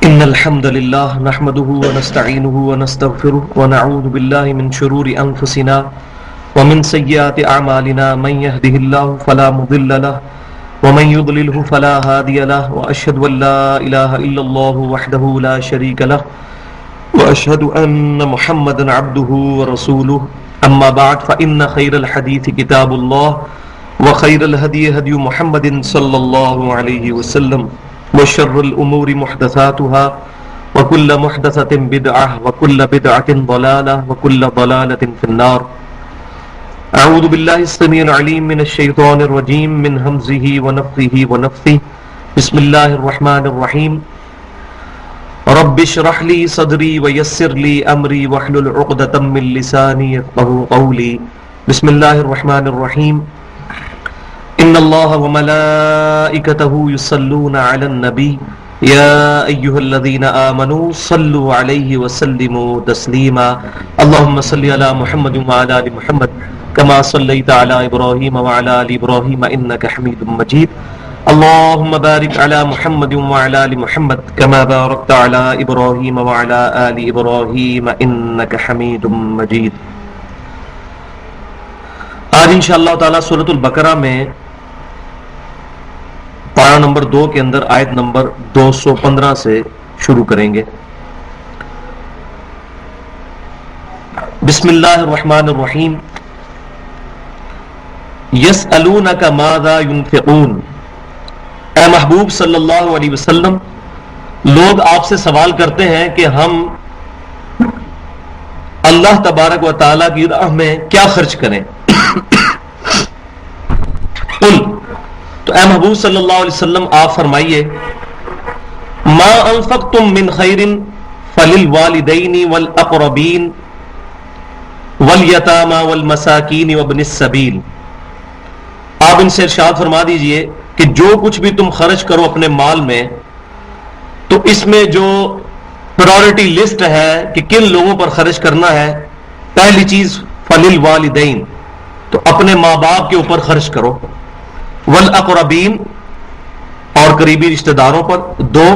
إن الحمد لله نحمده ونستعينه ونستغفره ونعوذ بالله من شرور أنفسنا ومن سيئات أعمالنا من يهده الله فلا مضل له ومن يضلله فلا هادي له وأشهد أن لا إله إلا الله وحده لا شريك له وأشهد أن محمدا عبده ورسوله أما بعد فإن خير الحديث كتاب الله وخير الهدي هدي محمد صلى الله عليه وسلم وشر الأمور محدثاتها وكل محدثة بدعة وكل بدعة ضلالة وكل ضلالة في النار. أعوذ بالله السميع العليم من الشيطان الرجيم من همزه ونفخه ونفثه. بسم الله الرحمن الرحيم. رب اشرح لي صدري ويسر لي أمري واحلل عقدة من لساني يفقهوا قولي. بسم الله الرحمن الرحيم. إن الله وملائكته يصلون على النبي يا أيها الذين آمنوا صلوا عليه وسلموا تسليما. اللهم صل على محمد وعلى آل محمد كما صليت على إبراهيم وعلى آل إبراهيم إنك حميد مجيد. اللهم بارك على محمد وعلى آل محمد كما باركت على إبراهيم وعلى آل إبراهيم إنك حميد مجيد. آج انشاءاللہ تعالی سورۃ البقرہ میں پارہ نمبر 2 کے اندر آیت نمبر 215 سے شروع کریں گے. بسم اللہ الرحمن الرحیم. یسألونک ماذا ينفقون. اے محبوب صلی اللہ علیہ وسلم، لوگ آپ سے سوال کرتے ہیں کہ ہم اللہ تبارک و تعالیٰ کی راہ میں کیا خرچ کریں. قل، تو اے محبوب صلی اللہ علیہ وسلم آپ فرمائیے، ما انفقتم من خیر فللوالدین والاقربین والیتامی والمساکین وابن السبیل. آپ ان سے ارشاد فرما دیجئے کہ جو کچھ بھی تم خرچ کرو اپنے مال میں، تو اس میں جو پرائورٹی لسٹ ہے کہ کن لوگوں پر خرچ کرنا ہے، پہلی چیز فللوالدین، تو اپنے ماں باپ کے اوپر خرچ کرو، والاقربین اور قریبی رشتہ داروں پر 2،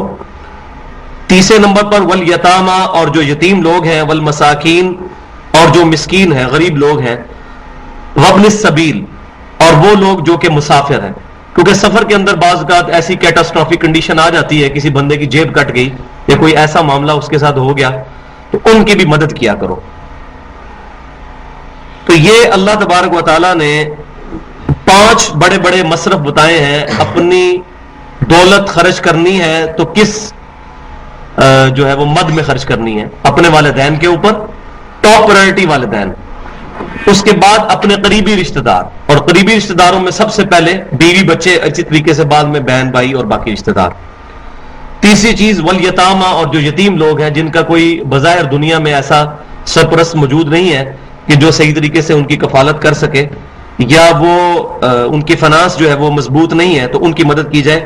تیسرے نمبر پر والیتامی اور جو یتیم لوگ ہیں، والمساکین اور جو مسکین ہیں، غریب لوگ ہیں، وابن السبیل اور وہ لوگ جو کہ مسافر ہیں. کیونکہ سفر کے اندر بعض اوقات ایسی کیٹاسٹرافک کنڈیشن آ جاتی ہے، کسی بندے کی جیب کٹ گئی یا کوئی ایسا معاملہ اس کے ساتھ ہو گیا، تو ان کی بھی مدد کیا کرو. تو یہ اللہ تبارک و تعالیٰ نے 5 بڑے بڑے مصرف بتائے ہیں. اپنی دولت خرچ کرنی ہے تو کس جو ہے وہ مد میں خرچ کرنی ہے. اپنے والدین کے اوپر ٹاپ پرائورٹی والدین، اس کے بعد اپنے قریبی رشتہ دار، اور قریبی رشتہ داروں میں سب سے پہلے بیوی بچے، اسی طریقے سے بعد میں بہن بھائی اور باقی رشتہ دار. تیسری چیز والیتامی اور جو یتیم لوگ ہیں جن کا کوئی بظاہر دنیا میں ایسا سرپرست موجود نہیں ہے کہ جو صحیح طریقے سے ان کی کفالت کر سکے، یا وہ ان کی فنانس جو ہے وہ مضبوط نہیں ہے، تو ان کی مدد کی جائے.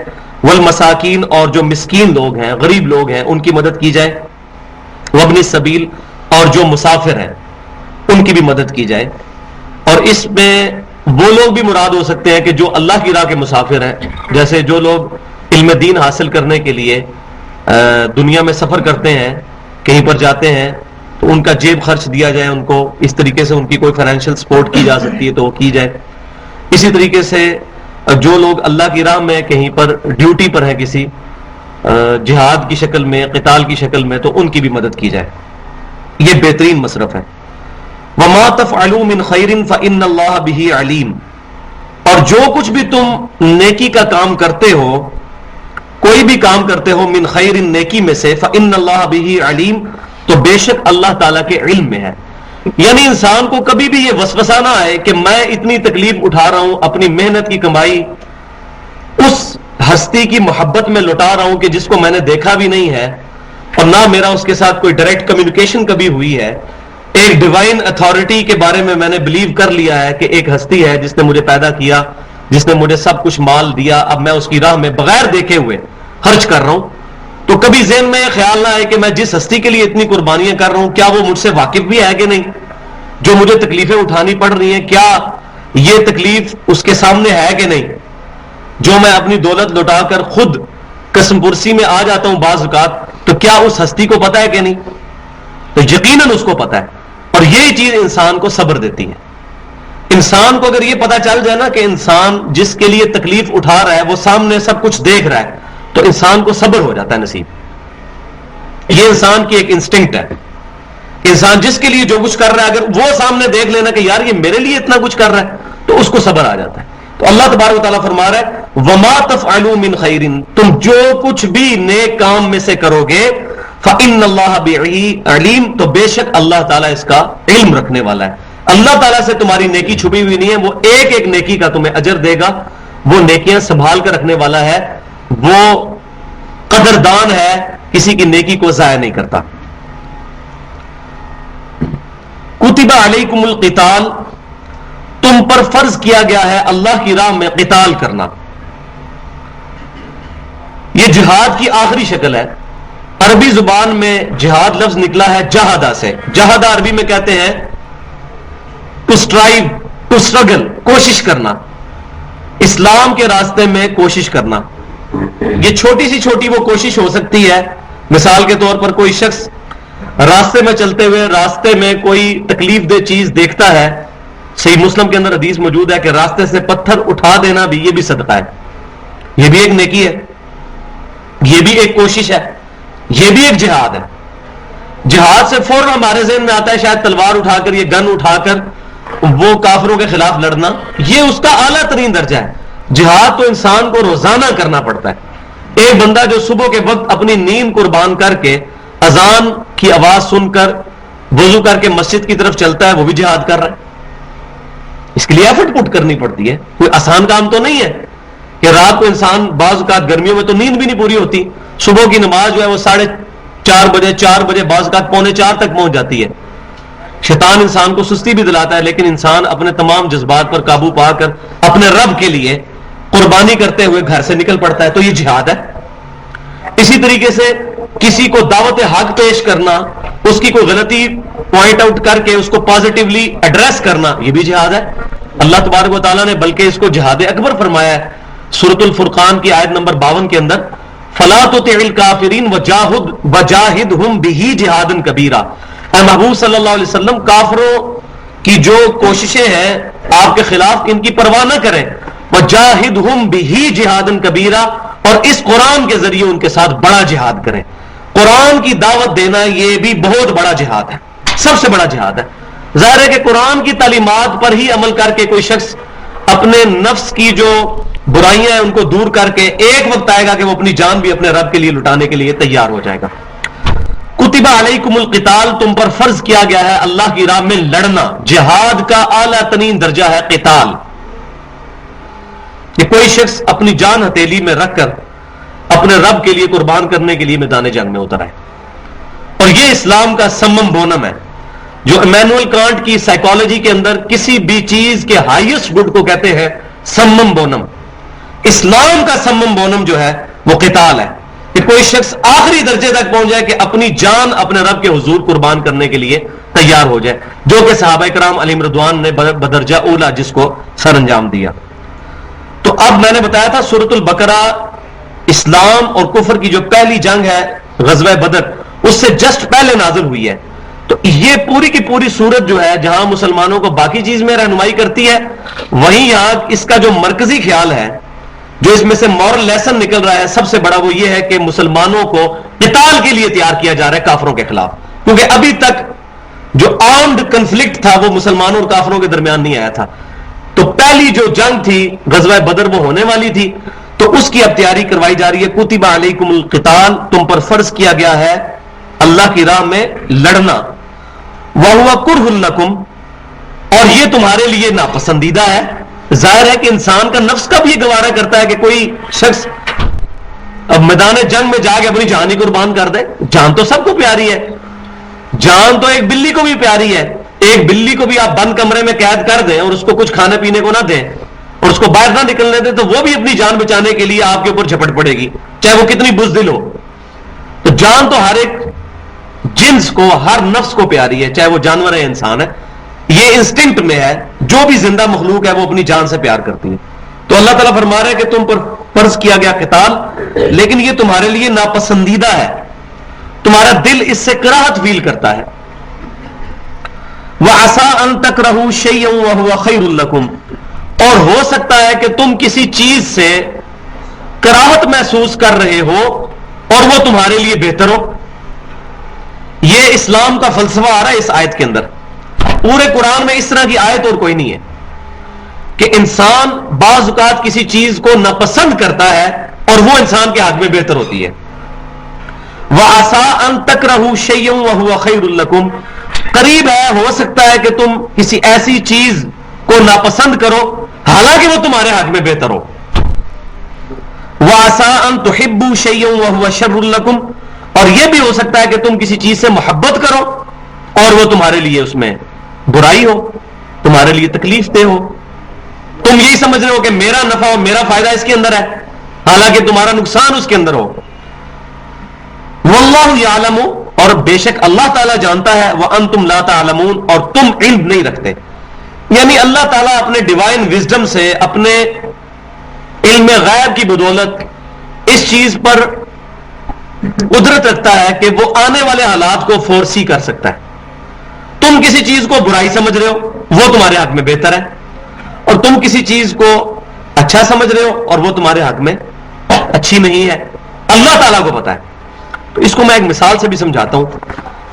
والمساکین اور جو مسکین لوگ ہیں، غریب لوگ ہیں، ان کی مدد کی جائے. وابن السبیل اور جو مسافر ہیں ان کی بھی مدد کی جائے. اور اس میں وہ لوگ بھی مراد ہو سکتے ہیں کہ جو اللہ کی راہ کے مسافر ہیں، جیسے جو لوگ علم دین حاصل کرنے کے لیے دنیا میں سفر کرتے ہیں، کہیں پر جاتے ہیں، تو ان کا جیب خرچ دیا جائے، ان کو اس طریقے سے ان کی کوئی فائنینشیل سپورٹ کی جا سکتی ہے تو وہ کی جائے. اسی طریقے سے جو لوگ اللہ کی راہ میں کہیں پر ڈیوٹی پر ہیں، کسی جہاد کی شکل میں، قتال کی شکل میں، تو ان کی بھی مدد کی جائے. یہ بہترین مصرف ہے. وما تفعلوا من خیر فإن اللہ بہ علیم. اور جو کچھ بھی تم نیکی کا کام کرتے ہو، کوئی بھی کام کرتے ہو، من خیر نیکی میں سے، فإن اللہ بہ علیم، تو بے شک اللہ تعالیٰ کے علم میں ہے. یعنی انسان کو کبھی بھی یہ وسوسہ نہ آئے کہ میں اتنی تکلیف اٹھا رہا ہوں، اپنی محنت کی کمائی اس ہستی کی محبت میں لٹا رہا ہوں کہ جس کو میں نے دیکھا بھی نہیں ہے، اور نہ میرا اس کے ساتھ کوئی ڈائریکٹ کمیونیکیشن کبھی ہوئی ہے. ایک ڈیوائن اتھارٹی کے بارے میں نے بلیو کر لیا ہے کہ ایک ہستی ہے جس نے مجھے پیدا کیا، جس نے مجھے سب کچھ مال دیا، اب میں اس کی راہ میں بغیر دیکھے ہوئے خرچ کر رہا ہوں. تو کبھی ذہن میں یہ خیال نہ آئے کہ میں جس ہستی کے لیے اتنی قربانیاں کر رہا ہوں، کیا وہ مجھ سے واقف بھی ہے کہ نہیں؟ جو مجھے تکلیفیں اٹھانی پڑ رہی ہیں، کیا یہ تکلیف اس کے سامنے ہے کہ نہیں؟ جو میں اپنی دولت لوٹا کر خود قسم پرسی میں آ جاتا ہوں بعض اوقات تو کیا اس ہستی کو پتا ہے کہ نہیں؟ تو یقیناً اس کو پتا ہے. اور یہی چیز انسان کو صبر دیتی ہے. انسان کو اگر یہ پتا چل جائے نا کہ انسان جس کے لیے تکلیف اٹھا رہا ہے وہ سامنے سب کچھ دیکھ رہا ہے, تو انسان کو صبر ہو جاتا ہے نصیب. یہ انسان کی ایک انسٹنکٹ ہے. انسان جس کے لیے جو کچھ کر رہا ہے اگر وہ سامنے دیکھ لینا کہ یار یہ میرے لیے اتنا کچھ کر رہا ہے, تو اس کو صبر آ جاتا ہے. تو اللہ تبارک و تعالیٰ فرما رہا ہے وما تفعلوا من خیر, تم جو کچھ بھی نیک کام میں سے کرو گے فإن اللہ بہ علیم, تو بے شک اللہ تعالیٰ اس کا علم رکھنے والا ہے. اللہ تعالیٰ سے تمہاری نیکی چھپی ہوئی نہیں ہے, وہ ایک ایک نیکی کا تمہیں اجر دے گا. وہ نیکیاں سنبھال کر رکھنے والا ہے, وہ قدردان ہے, کسی کی نیکی کو ضائع نہیں کرتا. کتب علیکم القتال, تم پر فرض کیا گیا ہے اللہ کی راہ میں قتال کرنا. یہ جہاد کی آخری شکل ہے. عربی زبان میں جہاد لفظ نکلا ہے جہادہ سے. جہادہ عربی میں کہتے ہیں ٹو اسٹرائیو, ٹو اسٹرگل, کوشش کرنا, اسلام کے راستے میں کوشش کرنا. یہ چھوٹی سی چھوٹی وہ کوشش ہو سکتی ہے. مثال کے طور پر کوئی شخص راستے میں چلتے ہوئے راستے میں کوئی تکلیف دہ چیز دیکھتا ہے, صحیح مسلم کے اندر حدیث موجود ہے کہ راستے سے پتھر اٹھا دینا بھی یہ بھی صدقہ ہے, یہ بھی ایک نیکی ہے, یہ بھی ایک کوشش ہے, یہ بھی ایک جہاد ہے. جہاد سے فوراً ہمارے ذہن میں آتا ہے شاید تلوار اٹھا کر, یہ گن اٹھا کر وہ کافروں کے خلاف لڑنا, یہ اس کا اعلیٰ ترین درجہ ہے. جہاد تو انسان کو روزانہ کرنا پڑتا ہے. ایک بندہ جو صبح کے وقت اپنی نیند قربان کر کے اذان کی آواز سن کر وضو کر کے مسجد کی طرف چلتا ہے, وہ بھی جہاد کر رہا ہے. اس کے لیے ایفرٹ پٹ کرنی پڑتی ہے, کوئی آسان کام تو نہیں ہے کہ رات کو انسان بعض اوقات گرمیوں میں تو نیند بھی نہیں پوری ہوتی, صبح کی نماز جو ہے وہ 4:30 بجے 4 بجے بعض اوقات 3:45 تک پہنچ جاتی ہے. شیطان انسان کو سستی بھی دلاتا ہے, لیکن انسان اپنے تمام جذبات پر قابو پا کر اپنے رب کے لیے قربانی کرتے ہوئے گھر سے نکل پڑتا ہے, تو یہ جہاد ہے. اسی طریقے سے کسی کو دعوت حق پیش کرنا, اس کی کوئی غلطی پوائنٹ آؤٹ کر کے اس کو پازیٹیولی ایڈریس کرنا, یہ بھی جہاد ہے. اللہ تبارک و تعالیٰ نے بلکہ اس کو جہاد اکبر فرمایا ہے سورۃ الفرقان کی آیت نمبر 52 کے اندر, فَلَا تُطِعِ الْكَافِرِينَ وَجَاهِدْهُمْ بِهِ جِهَادًا كَبِيرًا. اے محبوب صلی اللہ علیہ وسلم, کافروں کی جو کوششیں ہیں آپ کے خلاف ان کی پرواہ نہ کریں. وَجَاهِدْهُمْ بِهِ جِهَادًا كَبِيرًا, اور اس قرآن کے ذریعے ان کے ساتھ بڑا جہاد کریں. قرآن کی دعوت دینا یہ بھی بہت بڑا جہاد ہے, سب سے بڑا جہاد ہے. ظاہر ہے کہ قرآن کی تعلیمات پر ہی عمل کر کے کوئی شخص اپنے نفس کی جو برائیاں ہیں ان کو دور کر کے ایک وقت آئے گا کہ وہ اپنی جان بھی اپنے رب کے لیے لٹانے کے لیے تیار ہو جائے گا. کتب علیکم القتال, تم پر فرض کیا گیا ہے اللہ کی راہ میں لڑنا. جہاد کا اعلیٰ ترین درجہ ہے قتال. کہ کوئی شخص اپنی جان ہتھیلی میں رکھ کر اپنے رب کے لیے قربان کرنے کے لیے میدان جنگ میں اتر آئے. اور یہ اسلام کا سمم بونم ہے, جو ایمینوئل کانٹ کی سائیکالوجی کے اندر کسی بھی چیز کے ہائیسٹ گڈ کو کہتے ہیں سمم بونم. اسلام کا سمم بونم جو ہے وہ قتال ہے, کہ کوئی شخص آخری درجے تک پہنچ جائے کہ اپنی جان اپنے رب کے حضور قربان کرنے کے لیے تیار ہو جائے, جو کہ صحابہ کرام علیہم رضوان نے بدرجہ اولا جس کو سر انجام دیا. تو اب میں نے بتایا تھا سورۃ البقرہ اسلام اور کفر کی جو پہلی جنگ ہے غزوہ بدر, اس سے جسٹ پہلے نازل ہوئی ہے. تو یہ پوری کی پوری سورت جو ہے جہاں مسلمانوں کو باقی چیز میں رہنمائی کرتی ہے, وہیں یہاں اس کا جو مرکزی خیال ہے, جو اس میں سے مورل لیسن نکل رہا ہے, سب سے بڑا وہ یہ ہے کہ مسلمانوں کو قتال کے لیے تیار کیا جا رہا ہے کافروں کے خلاف. کیونکہ ابھی تک جو آرمڈ کنفلکٹ تھا وہ مسلمانوں اور کافروں کے درمیان نہیں آیا تھا. تو پہلی جو جنگ تھی غزوہ بدر وہ ہونے والی تھی, تو اس کی اب تیاری کروائی جا رہی ہے. کتب علیکم القتال, تم پر فرض کیا گیا ہے اللہ کی راہ میں لڑنا. وَهُوَ كُرْهٌ لَكُمْ, اور یہ تمہارے لیے ناپسندیدہ ہے. ظاہر ہے کہ انسان کا نفس کا بھی گوارا کرتا ہے کہ کوئی شخص اب میدان جنگ میں جا کے اپنی جان ہی قربان کر دے. جان تو سب کو پیاری ہے, جان تو ایک بلی کو بھی پیاری ہے. ایک بلی کو بھی آپ بند کمرے میں قید کر دیں اور اس کو کچھ کھانے پینے کو نہ دیں اور اس کو باہر نہ نکلنے دیں, تو وہ بھی اپنی جان بچانے کے لیے آپ کے اوپر جھپٹ پڑے گی, چاہے وہ کتنی بزدل ہو. تو جان تو ہر ایک جنس کو, ہر نفس کو پیاری ہے, چاہے وہ جانور ہے انسان ہے. یہ انسٹنکٹ میں ہے, جو بھی زندہ مخلوق ہے وہ اپنی جان سے پیار کرتی ہے. تو اللہ تعالیٰ فرما رہا ہے کہ تم پر فرض کیا گیا قتال, لیکن یہ تمہارے لیے ناپسندیدہ ہے. تمہارا دل اس سے کراہت فیل کرتا ہے. وَعَسَىٰ أَن تَكْرَهُوا شَيْئًا وَهُوَ خَيْرٌ لَكُمْ، اور ہو سکتا ہے کہ تم کسی چیز سے کراہت محسوس کر رہے ہو اور وہ تمہارے لیے بہتر ہو. یہ اسلام کا فلسفہ آ رہا ہے اس آیت کے اندر. پورے قرآن میں اس طرح کی آیت اور کوئی نہیں ہے کہ انسان بعض اوقات کسی چیز کو ناپسند کرتا ہے اور وہ انسان کے حق میں بہتر ہوتی ہے. وَعَسَىٰ أَن تَكْرَهُوا شَيْئًا وَهُوَ خَيْرٌ لَكُمْ، قریب ہے، ہو سکتا ہے کہ تم کسی ایسی چیز کو ناپسند کرو حالانکہ وہ تمہارے حق میں بہتر ہو. وَعَسَىٰ أَن تُحِبُّوا شَيْئًا وَهُوَ شَرٌّ لَكُمْ، اور یہ بھی ہو سکتا ہے کہ تم کسی چیز سے محبت کرو اور وہ تمہارے لیے اس میں برائی ہو، تمہارے لیے تکلیف دہ ہو. تم یہی سمجھ رہے ہو کہ میرا نفع اور میرا فائدہ اس کے اندر ہے حالانکہ تمہارا نقصان اس کے اندر ہو. واللہ یعلم، اور بے شک اللہ تعالیٰ جانتا ہے، وانتم لا تعلمون، اور تم علم نہیں رکھتے. یعنی اللہ تعالیٰ اپنے ڈیوائن وزڈم سے، اپنے علم غیب کی بدولت اس چیز پر قدرت رکھتا ہے کہ وہ آنے والے حالات کو فورسی کر سکتا ہے. تم کسی چیز کو برائی سمجھ رہے ہو وہ تمہارے حق میں بہتر ہے، اور تم کسی چیز کو اچھا سمجھ رہے ہو اور وہ تمہارے حق میں اچھی نہیں ہے. اللہ تعالیٰ کو پتا ہے. تو اس کو میں ایک مثال سے بھی سمجھاتا ہوں.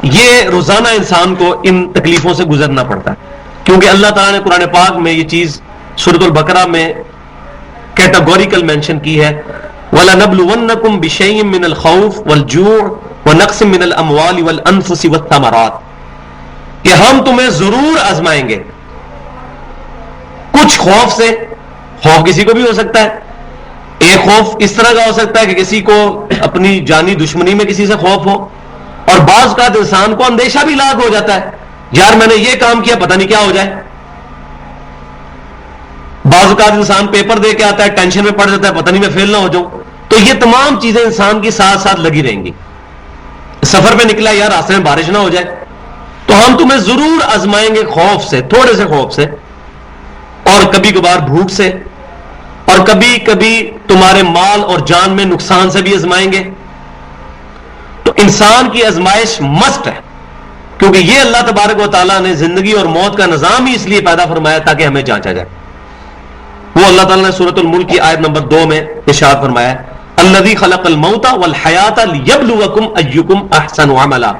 یہ روزانہ انسان کو ان تکلیفوں سے گزرنا پڑتا ہے کیونکہ اللہ تعالیٰ نے قرآن پاک میں یہ چیز سورۃ البقرہ میں کیٹاگوریکل مینشن کی ہے. وَلَنَبْلُوَنَّكُمْ بِشَيْءٍ مِّنَ الْخَوْفِ وَالْجُوعِ وَنَقْصٍ مِّنَ الْأَمْوَالِ وَالْأَنفُسِ وَالثَّمَرَاتِ، کہ ہم تمہیں ضرور آزمائیں گے کچھ خوف سے. خوف کسی کو بھی ہو سکتا ہے. ایک خوف اس طرح کا ہو سکتا ہے کہ کسی کو اپنی جانی دشمنی میں کسی سے خوف ہو، اور بعض اوقات انسان کو اندیشہ بھی لاحق ہو جاتا ہے، یار میں نے یہ کام کیا پتہ نہیں کیا ہو جائے. بعض اوقات انسان پیپر دے کے آتا ہے ٹینشن میں پڑ جاتا ہے پتہ نہیں میں فیل نہ ہو جاؤں. تو یہ تمام چیزیں انسان کی ساتھ ساتھ لگی رہیں گی. سفر پہ نکلا یار راستے میں بارش نہ ہو جائے، تو ہم تمہیں ضرور آزمائیں گے خوف سے، تھوڑے سے خوف سے، اور کبھی کبھار بھوک سے، اور کبھی کبھی تمہارے مال اور جان میں نقصان سے بھی آزمائیں گے. تو انسان کی آزمائش مست ہے کیونکہ یہ اللہ تبارک و تعالیٰ نے زندگی اور موت کا نظام ہی اس لیے پیدا فرمایا تاکہ ہمیں جانچا جائے. وہ اللہ تعالیٰ نے سورۃ الملک کی آیت نمبر 2 میں ارشاد فرمایا الذی خلق الموت والحیات لیبلوکم ایکم احسن عملا،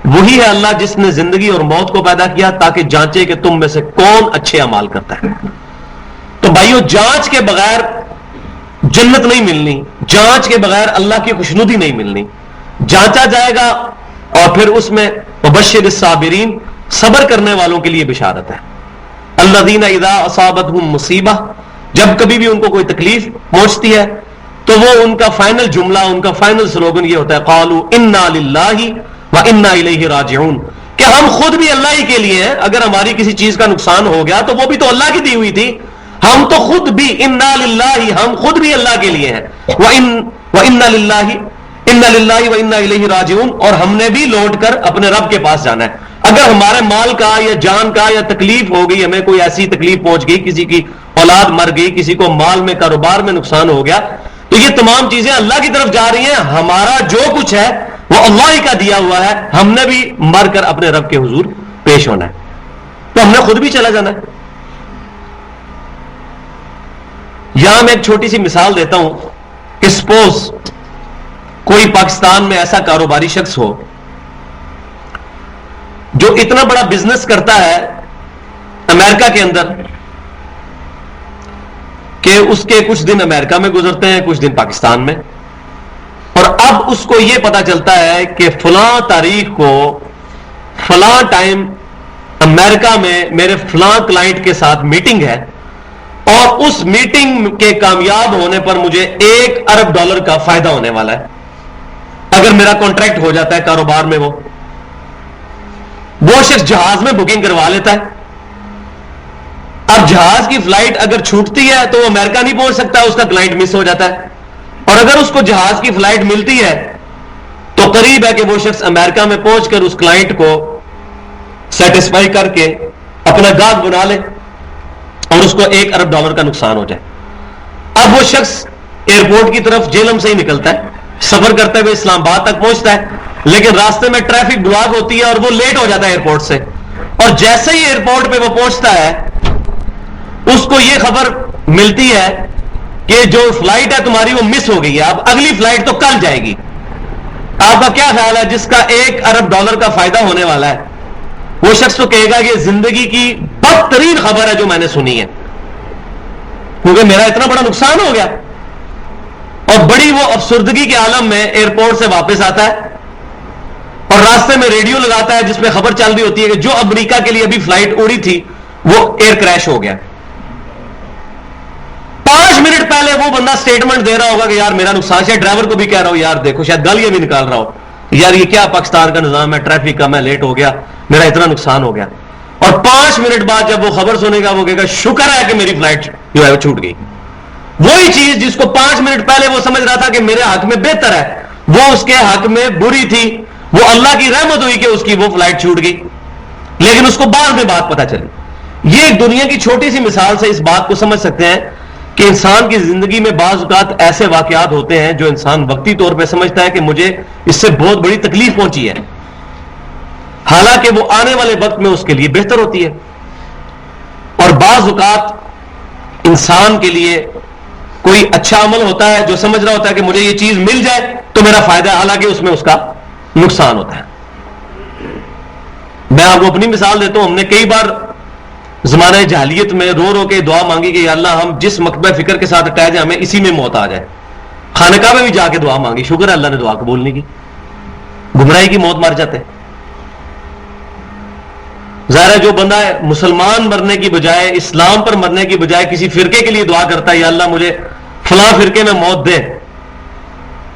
وہی ہے اللہ جس نے زندگی اور موت کو پیدا کیا تاکہ جانچے کہ تم میں سے کون اچھے اعمال کرتا ہے. تو بھائیو جانچ کے بغیر جنت نہیں ملنی، جانچ کے بغیر اللہ کی خوشنودی نہیں ملنی. جانچا جائے گا اور پھر اس میں وبشر الصابرین، صبر کرنے والوں کے لیے بشارت ہے. الذین اذا اصابتهم مصیبہ، جب کبھی بھی ان کو کوئی تکلیف پہنچتی ہے تو وہ ان کا فائنل جملہ، ان کا فائنل سلوگن یہ ہوتا ہے قالوا انا للہ وانا الیہ راجعون، کہ ہم خود بھی اللہ ہی کے لیے ہیں. اگر ہماری کسی چیز کا نقصان ہو گیا تو وہ بھی تو اللہ کی دی ہوئی تھی، ہم تو خود بھی انا للہ، ہم خود بھی اللہ کے لیے ہیں. وانا للہ وانا الیہ راجعون، اور ہم نے بھی لوٹ کر اپنے رب کے پاس جانا ہے. اگر ہمارے مال کا یا جان کا یا تکلیف ہو گئی، ہمیں کوئی ایسی تکلیف پہنچ گئی، کسی کی اولاد مر گئی، کسی کو مال میں کاروبار میں نقصان ہو گیا، تو یہ تمام چیزیں اللہ کی طرف جا رہی ہیں. ہمارا جو کچھ ہے وہ اللہ ہی کا دیا ہوا ہے، ہم نے بھی مر کر اپنے رب کے حضور پیش ہونا ہے، تو ہم نے خود بھی چلا جانا ہے. یہاں میں ایک چھوٹی سی مثال دیتا ہوں کہ سپوز کوئی پاکستان میں ایسا کاروباری شخص ہو جو اتنا بڑا بزنس کرتا ہے امریکہ کے اندر کہ اس کے کچھ دن امریکہ میں گزرتے ہیں، کچھ دن پاکستان میں، اور اب اس کو یہ پتا چلتا ہے کہ فلاں تاریخ کو فلاں ٹائم امریکہ میں میرے فلاں کلائنٹ کے ساتھ میٹنگ ہے، اور اس میٹنگ کے کامیاب ہونے پر مجھے $1 ارب کا فائدہ ہونے والا ہے اگر میرا کانٹریکٹ ہو جاتا ہے کاروبار میں. وہ شخص جہاز میں بکنگ کروا لیتا ہے. اب جہاز کی فلائٹ اگر چھوٹتی ہے تو وہ امریکہ نہیں پہنچ سکتا، اس کا کلائنٹ مس ہو جاتا ہے. اور اگر اس کو جہاز کی فلائٹ ملتی ہے تو قریب ہے کہ وہ شخص امریکہ میں پہنچ کر اس کلائنٹ کو سیٹسفائی کر کے اپنا گاہک بنا لے اور اس کو $1 ارب کا نقصان ہو جائے. اب وہ شخص ایئرپورٹ کی طرف جہلم سے ہی نکلتا ہے، سفر کرتے ہوئے اسلام آباد تک پہنچتا ہے. لیکن راستے میں ٹریفک بلاک ہوتی ہے اور وہ لیٹ ہو جاتا ہے ایئرپورٹ سے، اور جیسے ہی ایئرپورٹ پہ وہ پہنچتا ہے اس کو یہ خبر ملتی ہے کہ جو فلائٹ ہے تمہاری وہ مس ہو گئی ہے، اب اگلی فلائٹ تو کل جائے گی۔ آپ کا کیا خیال ہے جس کا $1 ارب کا فائدہ ہونے والا ہے، وہ شخص تو کہے گا کہ زندگی کی بدترین خبر ہے جو میں نے سنی ہے، کیونکہ میرا اتنا بڑا نقصان ہو گیا۔ اور بڑی وہ افسردگی کے عالم میں ایئرپورٹ سے واپس آتا ہے اور راستے میں ریڈیو لگاتا ہے جس میں خبر چل رہی ہوتی ہے کہ جو امریکہ کے لیے ابھی فلائٹ اڑی تھی وہ ایئر کریش ہو گیا۔ 5 منٹ پہلے وہ بندہ سٹیٹمنٹ دے رہا ہوگا کہ یار میرا نقصان، شاید ڈرائیور کو بھی کہہ رہا ہو یار دیکھو، شاید گالیاں بھی نکال رہا ہو، یار یہ کیا پاکستان کا نظام ہے، ٹریفک کا، میں لیٹ ہو گیا، میرا اتنا نقصان ہو گیا۔ اور 5 منٹ بعد جب وہ خبر سنے گا وہ کہے گا شکر ہے کہ میری فلائٹ جو ہے وہ چھوٹ گئی۔ وہی چیز جس کو 5 منٹ پہلے وہ سمجھ رہا تھا کہ میرے حق میں بہتر ہے، وہ اس کے حق میں بری تھی، وہ اللہ کی رحمت ہوئی کہ اس کی وہ فلائٹ چھوٹ گئی، لیکن اس کو بعد میں بات پتہ چلی۔ یہ ایک دنیا کی چھوٹی سی مثال سے اس بات کو سمجھ سکتے ہیں کہ انسان کی زندگی میں بعض اوقات ایسے واقعات ہوتے ہیں جو انسان وقتی طور پہ سمجھتا ہے کہ مجھے اس سے بہت بڑی تکلیف پہنچی ہے، حالانکہ وہ آنے والے وقت میں اس کے لیے بہتر ہوتی ہے۔ اور بعض اوقات انسان کے لیے کوئی اچھا عمل ہوتا ہے جو سمجھ رہا ہوتا ہے کہ مجھے یہ چیز مل جائے تو میرا فائدہ ہے، حالانکہ اس میں اس کا نقصان ہوتا ہے۔ میں آپ کو اپنی مثال دیتا ہوں، ہم نے کئی بار زمانہ جاہلیت میں رو رو کے دعا مانگی کہ یا اللہ ہم جس مکتبہ فکر کے ساتھ اٹیچ ہیں ہمیں اسی میں موت آ جائے۔ خانقاہ میں بھی جا کے دعا مانگی، شکر ہے اللہ نے دعا قبول نہیں کی، گمراہی کی موت مر جاتے۔ ظاہر ہے جو بندہ مسلمان مرنے کی بجائے، اسلام پر مرنے کی بجائے کسی فرقے کے لیے دعا کرتا ہے یا اللہ مجھے فلاں فرقے میں موت دے،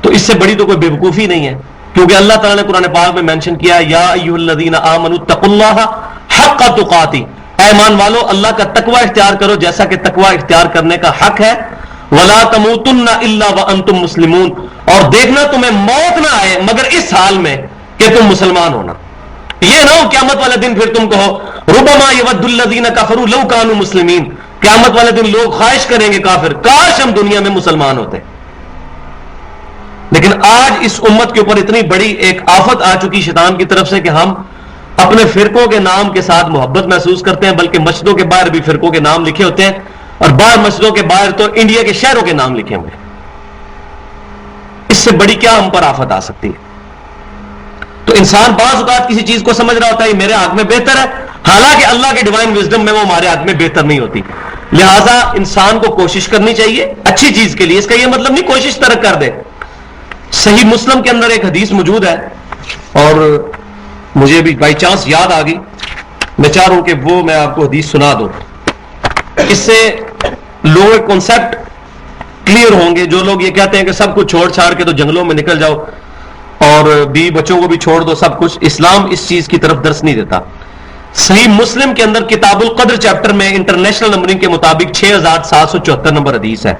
تو اس سے بڑی تو کوئی بیوقوفی نہیں ہے، کیونکہ اللہ تعالیٰ نے قرآن پاک میں مینشن کیا یا ایھا الذین آمنوا اتقوا اللہ حق تقاتی، اے ایمان والو اللہ کا تقوی اختیار کرو جیسا کہ تقوی اختیار کرنے کا حق ہے، ولا تموتن الا وانتم مسلمون، اور دیکھنا تمہیں موت نہ آئے مگر اس حال میں کہ تم مسلمان ہونا۔ یہ نہ ہو قیامت والے دن پھر تم کہو ربما یود الذین کفروا لو کانوا مسلمین، قیامت والے دن لوگ خواہش کریں گے کافر کاش ہم دنیا میں مسلمان ہوتے۔ لیکن آج اس امت کے اوپر اتنی بڑی ایک آفت آ چکی شیطان کی طرف سے کہ ہم اپنے فرقوں کے نام کے ساتھ محبت محسوس کرتے ہیں، بلکہ مسجدوں کے باہر بھی فرقوں کے نام لکھے ہوتے ہیں، اور باہر مسجدوں کے باہر تو انڈیا کے شہروں کے نام لکھے ہوئے ہیں۔ اس سے بڑی کیا ہم پر آفت آ سکتی ہے؟ تو انسان بعض اوقات کسی چیز کو سمجھ رہا ہوتا ہے میرے حق میں بہتر ہے، حالانکہ اللہ کے ڈیوائن وزڈم میں وہ ہمارے حق میں بہتر نہیں ہوتی۔ لہذا انسان کو کوشش کرنی چاہیے اچھی چیز کے لیے، اس کا یہ مطلب نہیں کوشش ترک کر دے۔ صحیح مسلم کے اندر ایک حدیث موجود ہے اور مجھے بھی بائی چانس یاد آ گئی، میں چاہ رہا ہوں کہ وہ میں آپ کو حدیث سنا دوں، اس سے لوگوں کے کنسپٹ کلیئر ہوں گے۔ جو لوگ یہ کہتے ہیں کہ سب کچھ چھوڑ چھاڑ کے تو جنگلوں میں نکل جاؤ اور بیوی بچوں کو بھی چھوڑ دو سب کچھ، اسلام اس چیز کی طرف درس نہیں دیتا۔ صحیح مسلم کے اندر کتاب القدر چیپٹر میں انٹرنیشنل نمبرنگ کے مطابق 6774 نمبر حدیث ہے،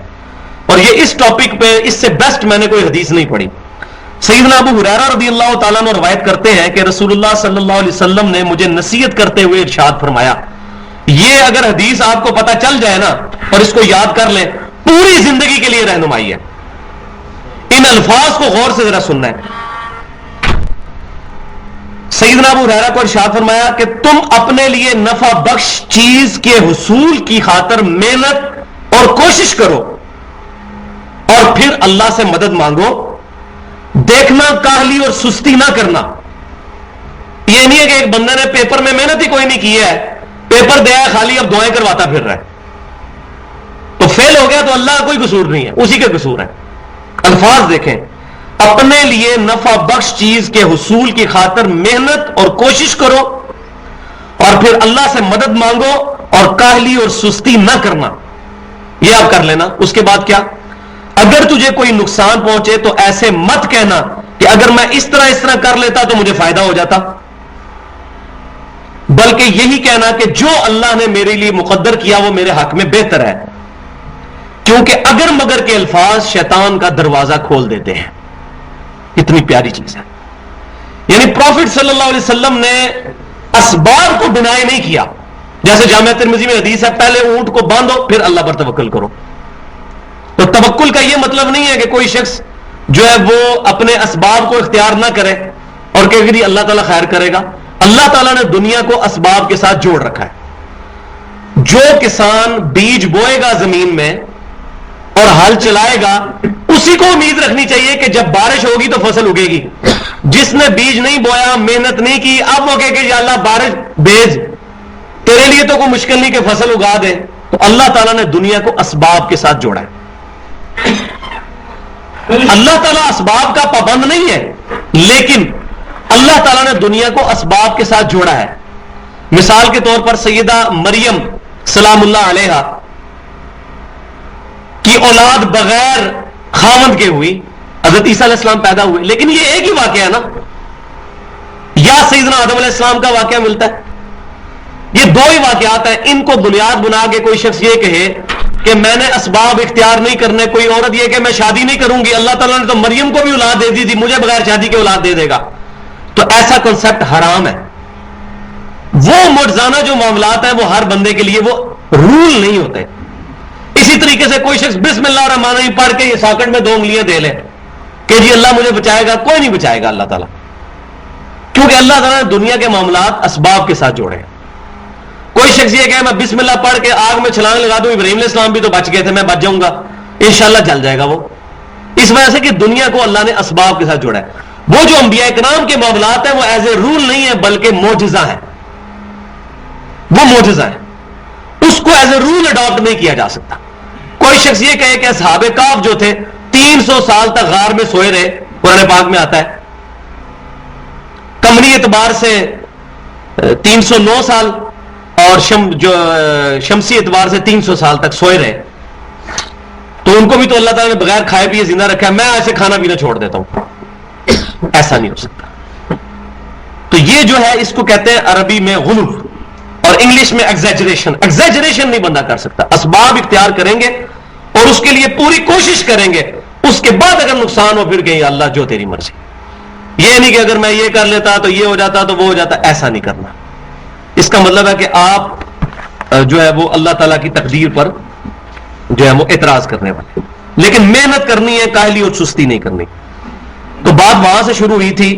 اور یہ اس ٹاپک پہ اس سے بیسٹ میں نے کوئی حدیث نہیں پڑھی۔ سیدنا ابو ہریرہ رضی اللہ تعالیٰ عنہ روایت کرتے ہیں کہ رسول اللہ صلی اللہ علیہ وسلم نے مجھے نصیحت کرتے ہوئے ارشاد فرمایا، یہ اگر حدیث آپ کو پتہ چل جائے نا اور اس کو یاد کر لیں، پوری زندگی کے لیے رہنمائی ہے۔ ان الفاظ کو غور سے ذرا سننا ہے۔ سیدنا ابو ہریرہ کو ارشاد فرمایا کہ تم اپنے لیے نفع بخش چیز کے حصول کی خاطر محنت اور کوشش کرو اور پھر اللہ سے مدد مانگو، دیکھنا کاہلی اور سستی نہ کرنا۔ یہ نہیں ہے کہ ایک بندے نے پیپر میں محنت ہی کوئی نہیں کی ہے، پیپر دیا ہے خالی اب دعائیں کرواتا پھر رہا ہے تو فیل ہو گیا، تو اللہ کا کوئی قصور نہیں ہے، اسی کا قصور ہے۔ الفاظ دیکھیں، اپنے لیے نفع بخش چیز کے حصول کی خاطر محنت اور کوشش کرو اور پھر اللہ سے مدد مانگو اور کاہلی اور سستی نہ کرنا، یہ آپ کر لینا۔ اس کے بعد کیا؟ اگر تجھے کوئی نقصان پہنچے تو ایسے مت کہنا کہ اگر میں اس طرح کر لیتا تو مجھے فائدہ ہو جاتا، بلکہ یہی کہنا کہ جو اللہ نے میرے لیے مقدر کیا وہ میرے حق میں بہتر ہے، کیونکہ اگر مگر کے الفاظ شیطان کا دروازہ کھول دیتے ہیں۔ اتنی پیاری چیز ہے، یعنی پروفٹ صلی اللہ علیہ وسلم نے اسباب کو ڈینائی نہیں کیا، جیسے جامعہ ترمذی میں حدیث ہے پہلے اونٹ کو باندھو پھر اللہ پر توکل کرو۔ تو توکل کا یہ مطلب نہیں ہے کہ کوئی شخص جو ہے وہ اپنے اسباب کو اختیار نہ کرے، اور کہ جی اللہ تعالیٰ خیر کرے گا. اللہ تعالیٰ نے دنیا کو اسباب کے ساتھ جوڑ رکھا ہے. جو کسان بیج بوئے گا زمین میں اور ہل چلائے گا, اسی کو امید رکھنی چاہیے کہ جب بارش ہوگی تو فصل اگے گی. جس نے بیج نہیں بویا, محنت نہیں کی, اب وہ کہ یا اللہ بارش بھیج, تیرے لیے تو کوئی مشکل نہیں کہ فصل اگا دے. تو اللہ تعالیٰ نے دنیا کو اسباب کے ساتھ جوڑا ہے. اللہ تعالیٰ اسباب کا پابند نہیں ہے, لیکن اللہ تعالیٰ نے دنیا کو اسباب کے ساتھ جوڑا ہے. مثال کے طور پر سیدہ مریم سلام اللہ علیہا کی اولاد بغیر خاوند کے ہوئی, حضرت عیسیٰ علیہ السلام پیدا ہوئے, لیکن یہ ایک ہی واقعہ ہے نا. یا سیدنا آدم علیہ السلام کا واقعہ ملتا ہے, یہ دو ہی واقعات ہیں. ان کو بنیاد بنا کے کوئی شخص یہ کہے کہ میں نے اسباب اختیار نہیں کرنے, کوئی عورت یہ کہ میں شادی نہیں کروں گی, اللہ تعالیٰ نے تو مریم کو بھی اولاد دے دی تھی, مجھے بغیر شادی کے اولاد دے دے گا, تو ایسا کنسپٹ حرام ہے. وہ معجزانہ جو معاملات ہیں وہ ہر بندے کے لیے وہ رول نہیں ہوتے. اسی طریقے سے کوئی شخص بسم اللہ الرحمن الرحیم پڑھ کے یہ ساکٹ میں 2 انگلیاں دے لے کہ جی اللہ مجھے بچائے گا, کوئی نہیں بچائے گا اللہ تعالیٰ, کیونکہ اللہ تعالیٰ نے دنیا کے معاملات اسباب کے ساتھ جوڑے ہیں. کوئی شخص یہ کہ میں بسم اللہ پڑھ کے آگ میں چھلانگ لگا دوں, ابراہیم علیہ السلام بھی تو بچ گئے تھے, میں بچ جاؤں گا, انشاءاللہ جل جائے گا وہ. اس وجہ سے کہ دنیا کو اللہ نے اسباب کے ساتھ جوڑا ہے. وہ جو انبیاء کرام کے معاملات ہیں وہ ایز اے رول نہیں ہے بلکہ معجزہ ہے, وہ معجزہ ہے, اس کو ایز اے رول اڈاپٹ نہیں کیا جا سکتا. کوئی شخص یہ کہے کہ اصحاب کہف جو تھے 300 سال تک غار میں سوئے رہے, قرآن پاک میں آتا ہے, قمری اعتبار سے 309 سال اور شمسی اعتبار سے 300 سال تک سوئے رہے, تو ان کو بھی تو اللہ تعالیٰ نے بغیر کھائے پیے زندہ رکھا ہے. میں ایسے کھانا پینا چھوڑ دیتا ہوں, ایسا نہیں ہو سکتا. تو یہ جو ہے اس کو کہتے ہیں عربی میں غلو اور انگلش میں ایگزیجریشن. ایگزیجریشن نہیں بندہ کر سکتا. اسباب اختیار کریں گے اور اس کے لیے پوری کوشش کریں گے, اس کے بعد اگر نقصان ہو پھر کہیں اللہ جو تیری مرضی. یہ نہیں کہ اگر میں یہ کر لیتا تو یہ ہو جاتا تو وہ ہو جاتا, ایسا نہیں کرنا. اس کا مطلب ہے کہ آپ جو ہے وہ اللہ تعالیٰ کی تقدیر پر جو ہے وہ اعتراض کرنے والے, لیکن محنت کرنی ہے, کاہلی اور سستی نہیں کرنی. تو بات وہاں سے شروع ہوئی تھی,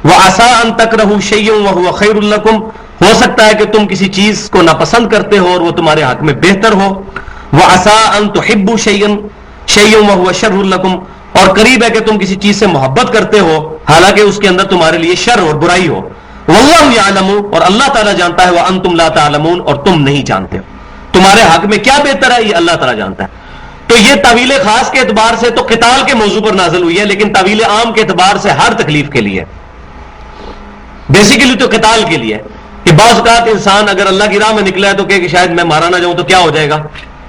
وَعَسَىٰ أَن تَكْرَهُوا شَيْئًا وَهُوَ خَيْرٌ لَكُمْ, ہو سکتا ہے کہ تم کسی چیز کو ناپسند کرتے ہو اور وہ تمہارے حق میں بہتر ہو. وَعَسَىٰ أَن تُحِبُّوا شَيْئًا وَهُوَ شَرٌّ لَكُمْ, اور قریب ہے کہ تم کسی چیز سے محبت کرتے ہو حالانکہ اس کے اندر تمہارے لیے شر اور برائی ہو. وَاللَّهُ يَعْلَمُ, اور اللہ تعالیٰ جانتا ہے, وَأَنتُمْ لَا تَعْلَمُونَ, اور تم نہیں جانتے ہو. تمہارے حق میں کیا بہتر ہے یہ اللہ تعالیٰ جانتا ہے. تو یہ تعویل خاص کے اعتبار سے تو قتال کے موضوع پر نازل ہوئی ہے, لیکن تعویل عام کے اعتبار سے ہر تکلیف کے لیے, بیسیکلی تو قتال کے لیے. کہ بعض اوقات انسان اگر اللہ کی راہ میں نکلا ہے تو کہ شاید میں مارا نہ جاؤں تو کیا ہو جائے گا,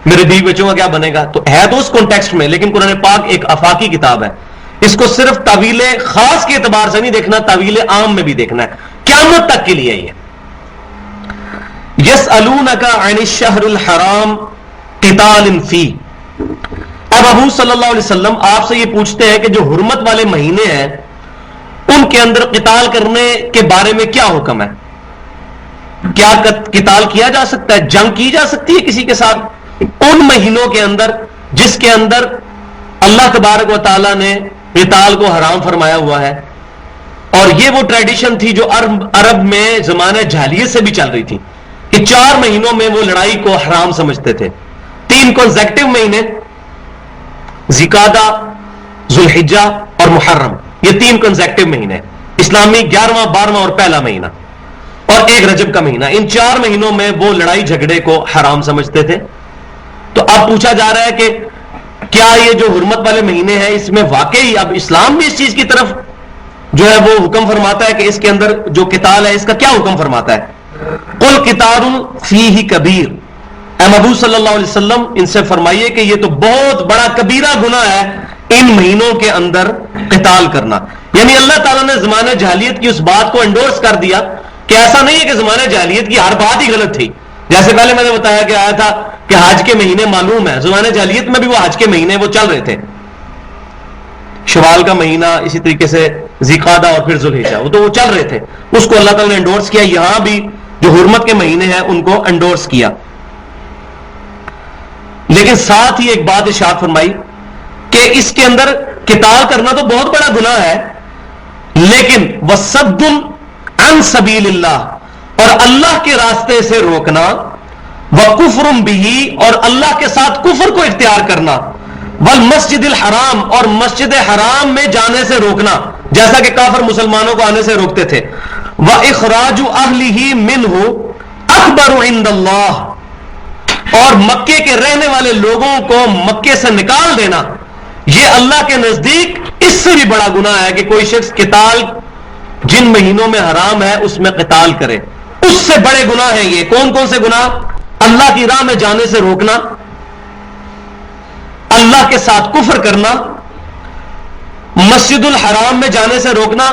میرے بیوی بچوں کا کیا بنے گا, تو ہے تو اس کانٹیکسٹ میں. لیکن قرآن پاک ایک آفاقی کتاب ہے, اس کو صرف تعویل خاص کے اعتبار سے نہیں دیکھنا, تعویل عام میں بھی دیکھنا ہے, قیامت تک کے لیے. یہ یسألونک عن الشہر الحرام قتال فیہ, اب حضور صلی اللہ علیہ وسلم آپ سے یہ پوچھتے ہیں کہ جو حرمت والے مہینے ہیں ان کے اندر قتال کرنے کے بارے میں کیا حکم ہے. کیا قتال کیا جا سکتا ہے, جنگ کی جا سکتی ہے کسی کے ساتھ ان مہینوں کے اندر جس کے اندر اللہ تبارک و تعالیٰ نے قتال کو حرام فرمایا ہوا ہے. اور یہ وہ ٹریڈیشن تھی جو عرب میں زمانہ جاہلیت سے بھی چل رہی تھی کہ 4 مہینوں میں وہ لڑائی کو حرام سمجھتے تھے. 3 کنزیکٹیو مہینے, ذی-قعدہ, ذوالحجہ اور محرم, یہ 3 کنزیکٹیو مہینے, اسلامی 11واں 12واں اور پہلا مہینہ اور 1 رجب کا مہینہ. ان 4 مہینوں میں وہ لڑائی جھگڑے کو حرام سمجھتے تھے. تو اب پوچھا جا رہا ہے کہ کیا یہ جو حرمت والے مہینے ہیں اس میں واقعی اب اسلام بھی اس چیز کی طرف جو ہے وہ حکم فرماتا ہے کہ اس کے اندر جو قتال ہے اس کا کیا حکم فرماتا ہے. قل قتال فیہ کبیر, اے محبوب صلی اللہ علیہ وسلم ان سے فرمائیے کہ یہ تو بہت بڑا کبیرہ گناہ ہے ان مہینوں کے اندر قتال کرنا. یعنی اللہ تعالیٰ نے زمانہ جاہلیت کی اس بات کو انڈورس کر دیا کہ ایسا نہیں ہے کہ زمانہ جاہلیت کی ہر بات ہی غلط تھی. جیسے پہلے میں نے بتایا کہ آیا تھا کہ حج کے مہینے معلوم ہے, زمانہ جاہلیت میں بھی وہ حج کے مہینے وہ چل رہے تھے, شوال کا مہینہ, اسی طریقے سے ذی-قعدہ اور پھر ذوالحجہ, وہ تو وہ چل رہے تھے. اس کو اللہ تعالیٰ نے انڈورس کیا. یہاں بھی جو حرمت کے مہینے ہیں ان کو انڈورس کیا, لیکن ساتھ ہی ایک بات ارشاد فرمائی کہ اس کے اندر قتال کرنا تو بہت بڑا گناہ ہے, لیکن وصد عن سبیل اللہ، اور اللہ کے راستے سے روکنا، وکفر بہ، اور اللہ کے ساتھ کفر کو اختیار کرنا، والمسجد الحرام، اور مسجد حرام میں جانے سے روکنا جیسا کہ کافر مسلمانوں کو آنے سے روکتے تھے، وَإِخْرَاجُ أَهْلِهِ مِنْهُ أَكْبَرُ عِنْدَ اللَّهِ، اور مکے کے رہنے والے لوگوں کو مکے سے نکال دینا یہ اللہ کے نزدیک اس سے بھی بڑا گناہ ہے کہ کوئی شخص قتال جن مہینوں میں حرام ہے اس میں قتال کرے، اس سے بڑے گناہ ہیں یہ۔ کون کون سے گناہ؟ اللہ کی راہ میں جانے سے روکنا، اللہ کے ساتھ کفر کرنا، مسجد الحرام میں جانے سے روکنا،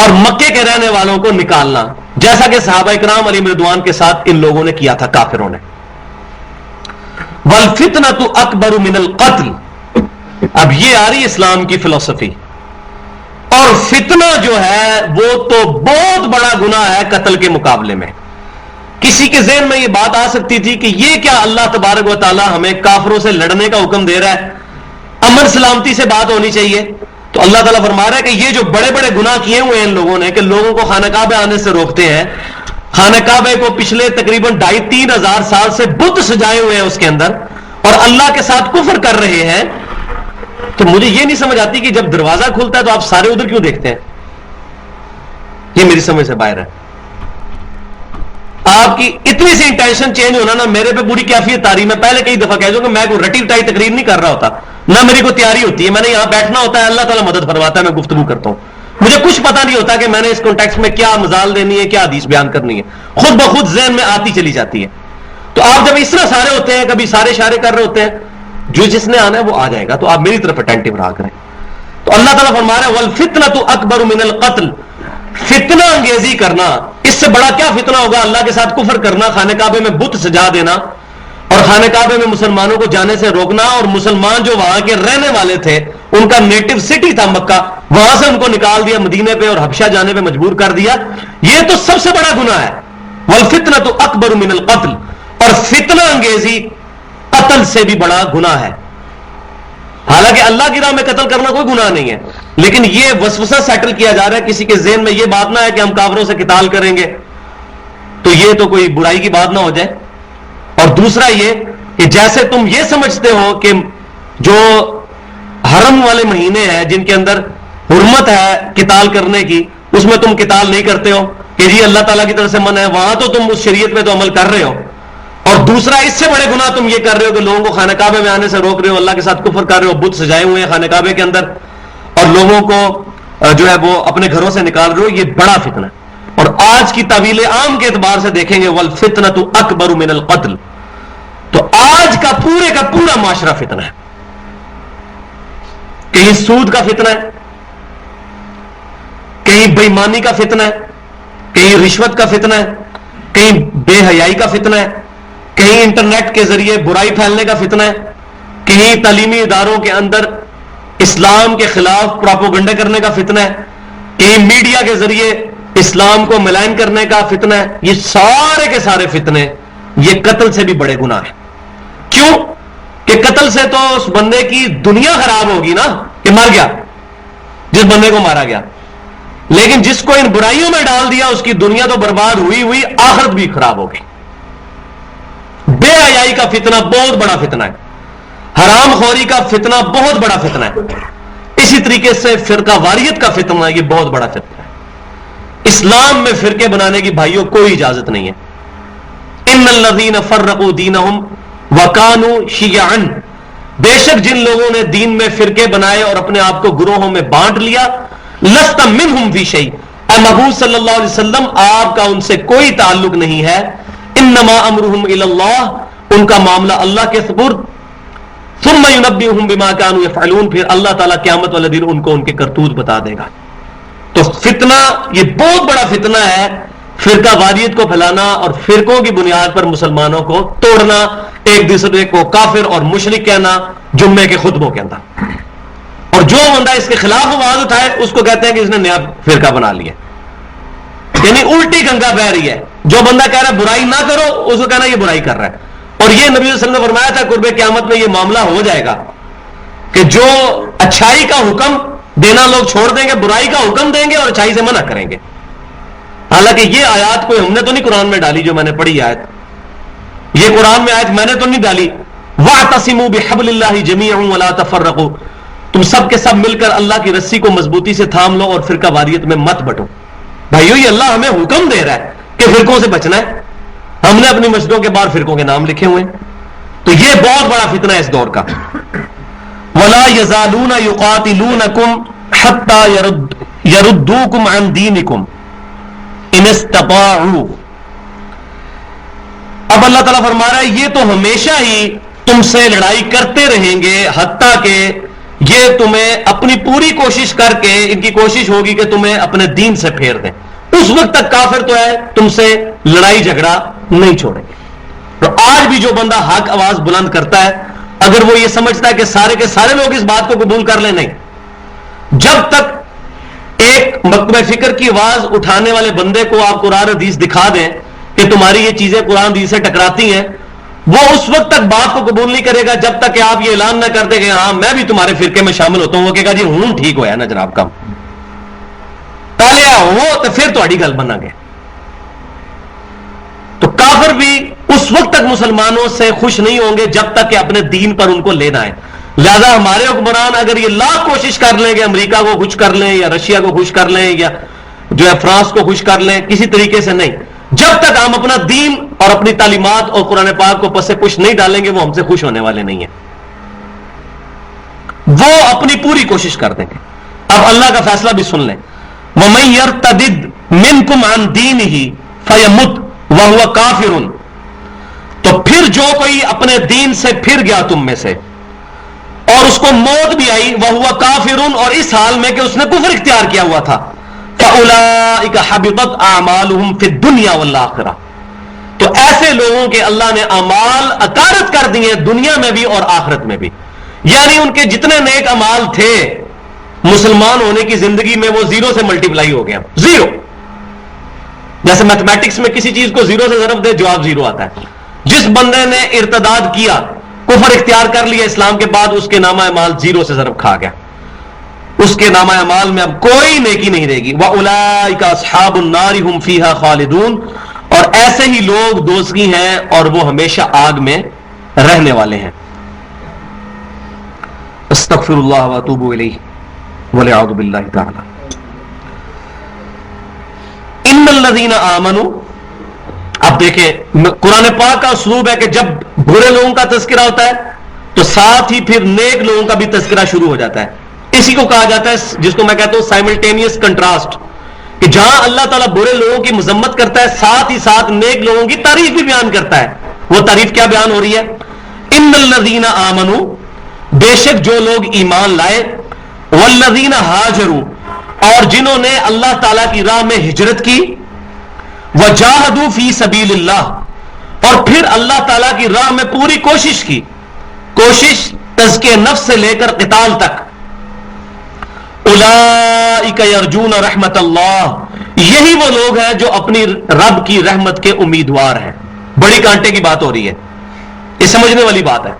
اور مکے کے رہنے والوں کو نکالنا، جیسا کہ صحابہ کرام علیہم رضوان کے ساتھ ان لوگوں نے کیا تھا، کافروں نے۔ والفتنة اکبر من القتل، اب یہ آ رہی اسلام کی فلسفی، اور فتنہ جو ہے وہ تو بہت بڑا گناہ ہے قتل کے مقابلے میں۔ کسی کے ذہن میں یہ بات آ سکتی تھی کہ یہ کیا اللہ تبارک و تعالی ہمیں کافروں سے لڑنے کا حکم دے رہا ہے، امن سلامتی سے بات ہونی چاہیے۔ تو اللہ تعالیٰ فرما رہا ہے کہ یہ جو بڑے بڑے گناہ کیے ہوئے ہیں ان لوگوں نے کہ لوگوں کو خانہ کعبہ آنے سے روکتے ہیں، خانہ کعبہ کو پچھلے تقریباً 2500-3000 سال سے بت سجائے ہوئے ہیں اس کے اندر، اور اللہ کے ساتھ کفر کر رہے ہیں، تو مجھے یہ نہیں سمجھ آتی کہ جب دروازہ کھلتا ہے تو آپ سارے ادھر کیوں دیکھتے ہیں؟ یہ میری سمجھ سے باہر ہے۔ آپ کی اتنی سی انٹینشن چینج ہونا نا، میرے پہ پوری کیفیت تاری۔ میں پہلے کئی دفعہ کہہ دوں کہ میں کوئی رٹی رٹائی تقریر نہیں کر رہا ہوتا، نہ میری کوئی تیاری ہوتی ہے، میں نے یہاں بیٹھنا ہوتا ہے، اللہ تعالیٰ مدد فرماتا ہے، میں گفتگو کرتا ہوں، مجھے کچھ پتا نہیں ہوتا کہ میں نے اس کانٹیکسٹ میں کیا مزال دینی ہے، کیا حدیث بیان کرنی ہے، خود بخود ذہن میں آتی چلی جاتی ہے۔ تو آپ جب اس طرح سارے ہوتے ہیں، کبھی سارے اشارے کر رہے ہوتے ہیں، جو جس نے آنا ہے وہ آ جائے گا، تو آپ میری طرف اٹینٹو رہا کریں۔ تو اللہ تعالیٰ فرما رہا ہے والفتنة اکبر من القتل، فتنہ انگیزی کرنا، اس سے بڑا کیا فتنہ ہوگا؟ اللہ کے ساتھ کفر کرنا، خانہ کعبے میں بت سجا دینا، اور خانہ کعبے میں مسلمانوں کو جانے سے روکنا، اور مسلمان جو وہاں کے رہنے والے تھے، ان کا نیٹو سٹی تھا مکہ، وہاں سے ان کو نکال دیا مدینے پہ اور حبشہ جانے پہ مجبور کر دیا، یہ تو سب سے بڑا گناہ ہے۔ والفتنة اکبر من القتل، اور فتنہ انگیزی قتل سے بھی بڑا گناہ ہے۔ حالانکہ اللہ کی راہ میں قتل کرنا کوئی گناہ نہیں ہے، لیکن یہ وسوسہ سیٹل کیا جا رہا ہے کسی کے ذہن میں، یہ بات نہ ہے کہ ہم کافروں سے قتال کریں گے تو یہ تو کوئی برائی کی بات نہ ہو جائے۔ اور دوسرا یہ کہ جیسے تم یہ سمجھتے ہو کہ جو حرم والے مہینے ہیں جن کے اندر حرمت ہے قتال کرنے کی، اس میں تم قتال نہیں کرتے ہو کہ جی اللہ تعالیٰ کی طرف سے منع ہے، وہاں تو تم اس شریعت پہ تو عمل کر رہے ہو، اور دوسرا اس سے بڑے گناہ تم یہ کر رہے ہو کہ لوگوں کو خانہ کعبے میں آنے سے روک رہے ہو، اللہ کے ساتھ کفر کر رہے ہو، بت سجائے ہوئے ہیں خانہ کعبے کے اندر، اور لوگوں کو جو ہے وہ اپنے گھروں سے نکال رہے ہو، یہ بڑا فتنہ ہے۔ اور آج کی طویل عام کے اعتبار سے دیکھیں گے والفتنة اکبر من القتل، تو آج کا پورا معاشرہ فتنہ ہے۔ کہیں سود کا فتنہ ہے، کہیں بےایمانی کا فتنہ ہے، کہیں رشوت کا فتنہ ہے، کہیں بے حیائی کا فتنہ ہے، کہیں انٹرنیٹ کے ذریعے برائی پھیلنے کا فتنہ ہے، کہیں تعلیمی اداروں کے اندر اسلام کے خلاف پروپیگنڈا کرنے کا فتنہ ہے، کہیں میڈیا کے ذریعے اسلام کو ملائن کرنے کا فتنہ ہے۔ یہ سارے کے سارے فتنے یہ قتل سے بھی بڑے گناہ ہیں۔ کیوں کہ قتل سے تو اس بندے کی دنیا خراب ہوگی نا، کہ مر گیا جس بندے کو مارا گیا، لیکن جس کو ان برائیوں میں ڈال دیا اس کی دنیا تو برباد ہوئی، آخرت بھی خراب ہوگی۔ بے حیائی کا فتنہ بہت بڑا فتنہ ہے، حرام خوری کا فتنہ بہت بڑا فتنہ ہے، اسی طریقے سے فرقہ واریت کا فتنہ یہ بہت بڑا فتنہ ہے۔ اسلام میں فرقے بنانے کی بھائیوں کوئی اجازت نہیں ہے۔ ان الذین فرقوا دینہم وکانوا شیعا، بے شک جن لوگوں نے دین میں فرقے بنائے اور اپنے آپ کو گروہوں میں بانٹ لیا، لست منہم فی شیء، اے محبوب صلی اللہ علیہ وسلم آپ کا ان سے کوئی تعلق نہیں ہے، انما امرهم الی اللہ، ان کا معاملہ اللہ کے سپرد، ثم ینبئہم بما کانوا یفعلون، پھر اللہ تعالیٰ قیامت والے دن ان کو ان کے کرتوت بتا دے گا۔ تو فتنہ یہ بہت بڑا فتنہ ہے، فرقہ واریت کو پھیلانا اور فرقوں کی بنیاد پر مسلمانوں کو توڑنا، ایک دوسرے کو کافر اور مشرک کہنا جمعے کے خطبوں کے اندر، اور جو بندہ اس کے خلاف آواز اٹھائے اس کو کہتے ہیں کہ اس نے نیا فرقہ بنا لیا، یعنی الٹی گنگا بہ رہی ہے۔ جو بندہ کہہ رہا ہے برائی نہ کرو، اس کو کہنا یہ برائی کر رہا ہے۔ اور یہ نبی صلی اللہ علیہ وسلم نے فرمایا تھا قرب قیامت میں یہ معاملہ ہو جائے گا کہ جو اچھائی کا حکم دینا لوگ چھوڑ دیں گے، برائی کا حکم دیں گے اور اچھائی سے منع کریں گے. حالانکہ یہ آیات کوئی ہم نے تو نہیں قرآن میں ڈالی، جو میں نے پڑھی آیت، یہ قرآن میں آیت میں نے تو نہیں ڈالی. وَاعْتَصِمُوا بِحَبْلِ اللَّهِ جَمِيعًا وَلَا تَفَرَّقُوا، تم سب کے سب مل کر اللہ کی رسی کو مضبوطی سے تھام لو اور فرقہ واریت میں مت بٹو. بھائیو یہ اللہ ہمیں حکم دے رہا ہے کہ فرقوں سے بچنا ہے. ہم نے اپنی مسجدوں کے باہر فرقوں کے نام لکھے ہوئے ہیں. تو یہ بہت بڑا فتنہ ہے اس دور کا. وَلَا يَزَالُونَ يُقَاتِلُونَكُمْ حَتَّى يَرُدُّوكُمْ عَنْ دِينِكُمْ إِنِ اسْتَطَاعُوا. اب اللہ تعالیٰ فرما رہا ہے یہ تو ہمیشہ ہی تم سے لڑائی کرتے رہیں گے حتیٰ کہ یہ تمہیں اپنی پوری کوشش کر کے، ان کی کوشش ہوگی کہ تمہیں اپنے دین سے پھیر دیں. اس وقت تک کافر تو ہے تم سے لڑائی جھگڑا نہیں چھوڑیں گے. تو آج بھی جو بندہ حق آواز بلند کرتا ہے، اگر وہ یہ سمجھتا ہے کہ سارے کے سارے لوگ اس بات کو قبول کر لیں، نہیں. جب تک ایک مکتبہ فکر کی آواز اٹھانے والے بندے کو آپ قرآن حدیث دکھا دیں کہ تمہاری یہ چیزیں قرآن حدیث سے ٹکراتی ہیں، وہ اس وقت تک بات کو قبول نہیں کرے گا جب تک کہ آپ یہ اعلان نہ کر دیں کہ ہاں میں بھی تمہارے فرقے میں شامل ہوتا ہوں. وہ کہے گا جی ہوں ٹھیک ہوا نا جناب کام پہلے ہو تو پھر تھوڑی گل بنا گے. تو کافر بھی اس وقت تک مسلمانوں سے خوش نہیں ہوں گے جب تک کہ اپنے دین پر ان کو لینا ہے. لہذا ہمارے حکمران اگر یہ لاکھ کوشش کر لیں کہ امریکہ کو خوش کر لیں یا رشیا کو خوش کر لیں یا جو ہے فرانس کو خوش کر لیں، کسی طریقے سے نہیں. جب تک ہم اپنا دین اور اپنی تعلیمات اور قرآن پاک کو پس پش نہیں ڈالیں گے وہ ہم سے خوش ہونے والے نہیں ہیں. وہ اپنی پوری کوشش کر دیں گے. اب اللہ کا فیصلہ بھی سن لیں. وَمَن يَرْتَدِدْ مِنْكُمْ عَنْ دِينِهِ فَيَمُتْ وَهُوَ كَافِرٌ، تو پھر جو کوئی اپنے دین سے پھر گیا تم میں سے اور اس کو موت بھی آئی، وَهُوَ كَافِرٌ، اور اس حال میں کہ اس نے کفر اختیار کیا ہوا تھا، فَأُولَئِكَ حَبِطَتْ أَعْمَالُهُمْ فِي الدُّنْيَا وَالْآخِرَةِ، تو ایسے لوگوں کے اللہ نے اعمال اکارت کر دیے دنیا میں بھی اور آخرت میں بھی. یعنی ان کے جتنے نیک اعمال تھے مسلمان ہونے کی زندگی میں وہ زیرو سے ملٹیپلائی ہو گیا. زیرو، جیسے میتھمیٹکس میں کسی چیز کو زیرو سے ضرب دے جواب زیرو آتا ہے. جس بندے نے ارتداد کیا، کفر اختیار کر لیا اسلام کے بعد، اس کے نامہ اعمال زیرو سے ضرب کھا گیا. اس کے نامہ اعمال میں اب کوئی نیکی نہیں رہے گی. وَأُولَئِكَ أَصْحَابُ النَّارِ هُمْ فِيهَا خَالِدُونَ، اور ایسے ہی لوگ دوزخی ہیں اور وہ ہمیشہ آگ میں رہنے والے ہیں. استغفر اللہ واتوب الیہ وَلِعَوْذُ بِاللَّهِ تَعَالَى. ان الذین آمنوا، اب دیکھیں قرآن پاک کا اسلوب ہے کہ جب برے لوگوں کا تذکرہ ہوتا ہے تو ساتھ ہی پھر نیک لوگوں کا بھی تذکرہ شروع ہو جاتا ہے. اسی کو کہا جاتا ہے، جس کو میں کہتا ہوں سائملٹینیس کنٹراسٹ، کہ جہاں اللہ تعالیٰ برے لوگوں کی مذمت کرتا ہے ساتھ ہی ساتھ نیک لوگوں کی تعریف بھی بیان کرتا ہے. وہ تعریف کیا بیان ہو رہی ہے؟ ان الذین آمنوا، بے شک جو لوگ ایمان لائے، والذین ہاجروا، اور جنہوں نے اللہ تعالیٰ کی راہ میں ہجرت کی، وجاہدوا فی سبیل اللہ، اور پھر اللہ تعالیٰ کی راہ میں پوری کوشش کی، کوشش تزکیہ نفس سے لے کر قتال تک. اولئک یرجون رحمت اللہ، یہی وہ لوگ ہیں جو اپنی رب کی رحمت کے امیدوار ہیں. بڑی کانٹے کی بات ہو رہی ہے، یہ سمجھنے والی بات ہے.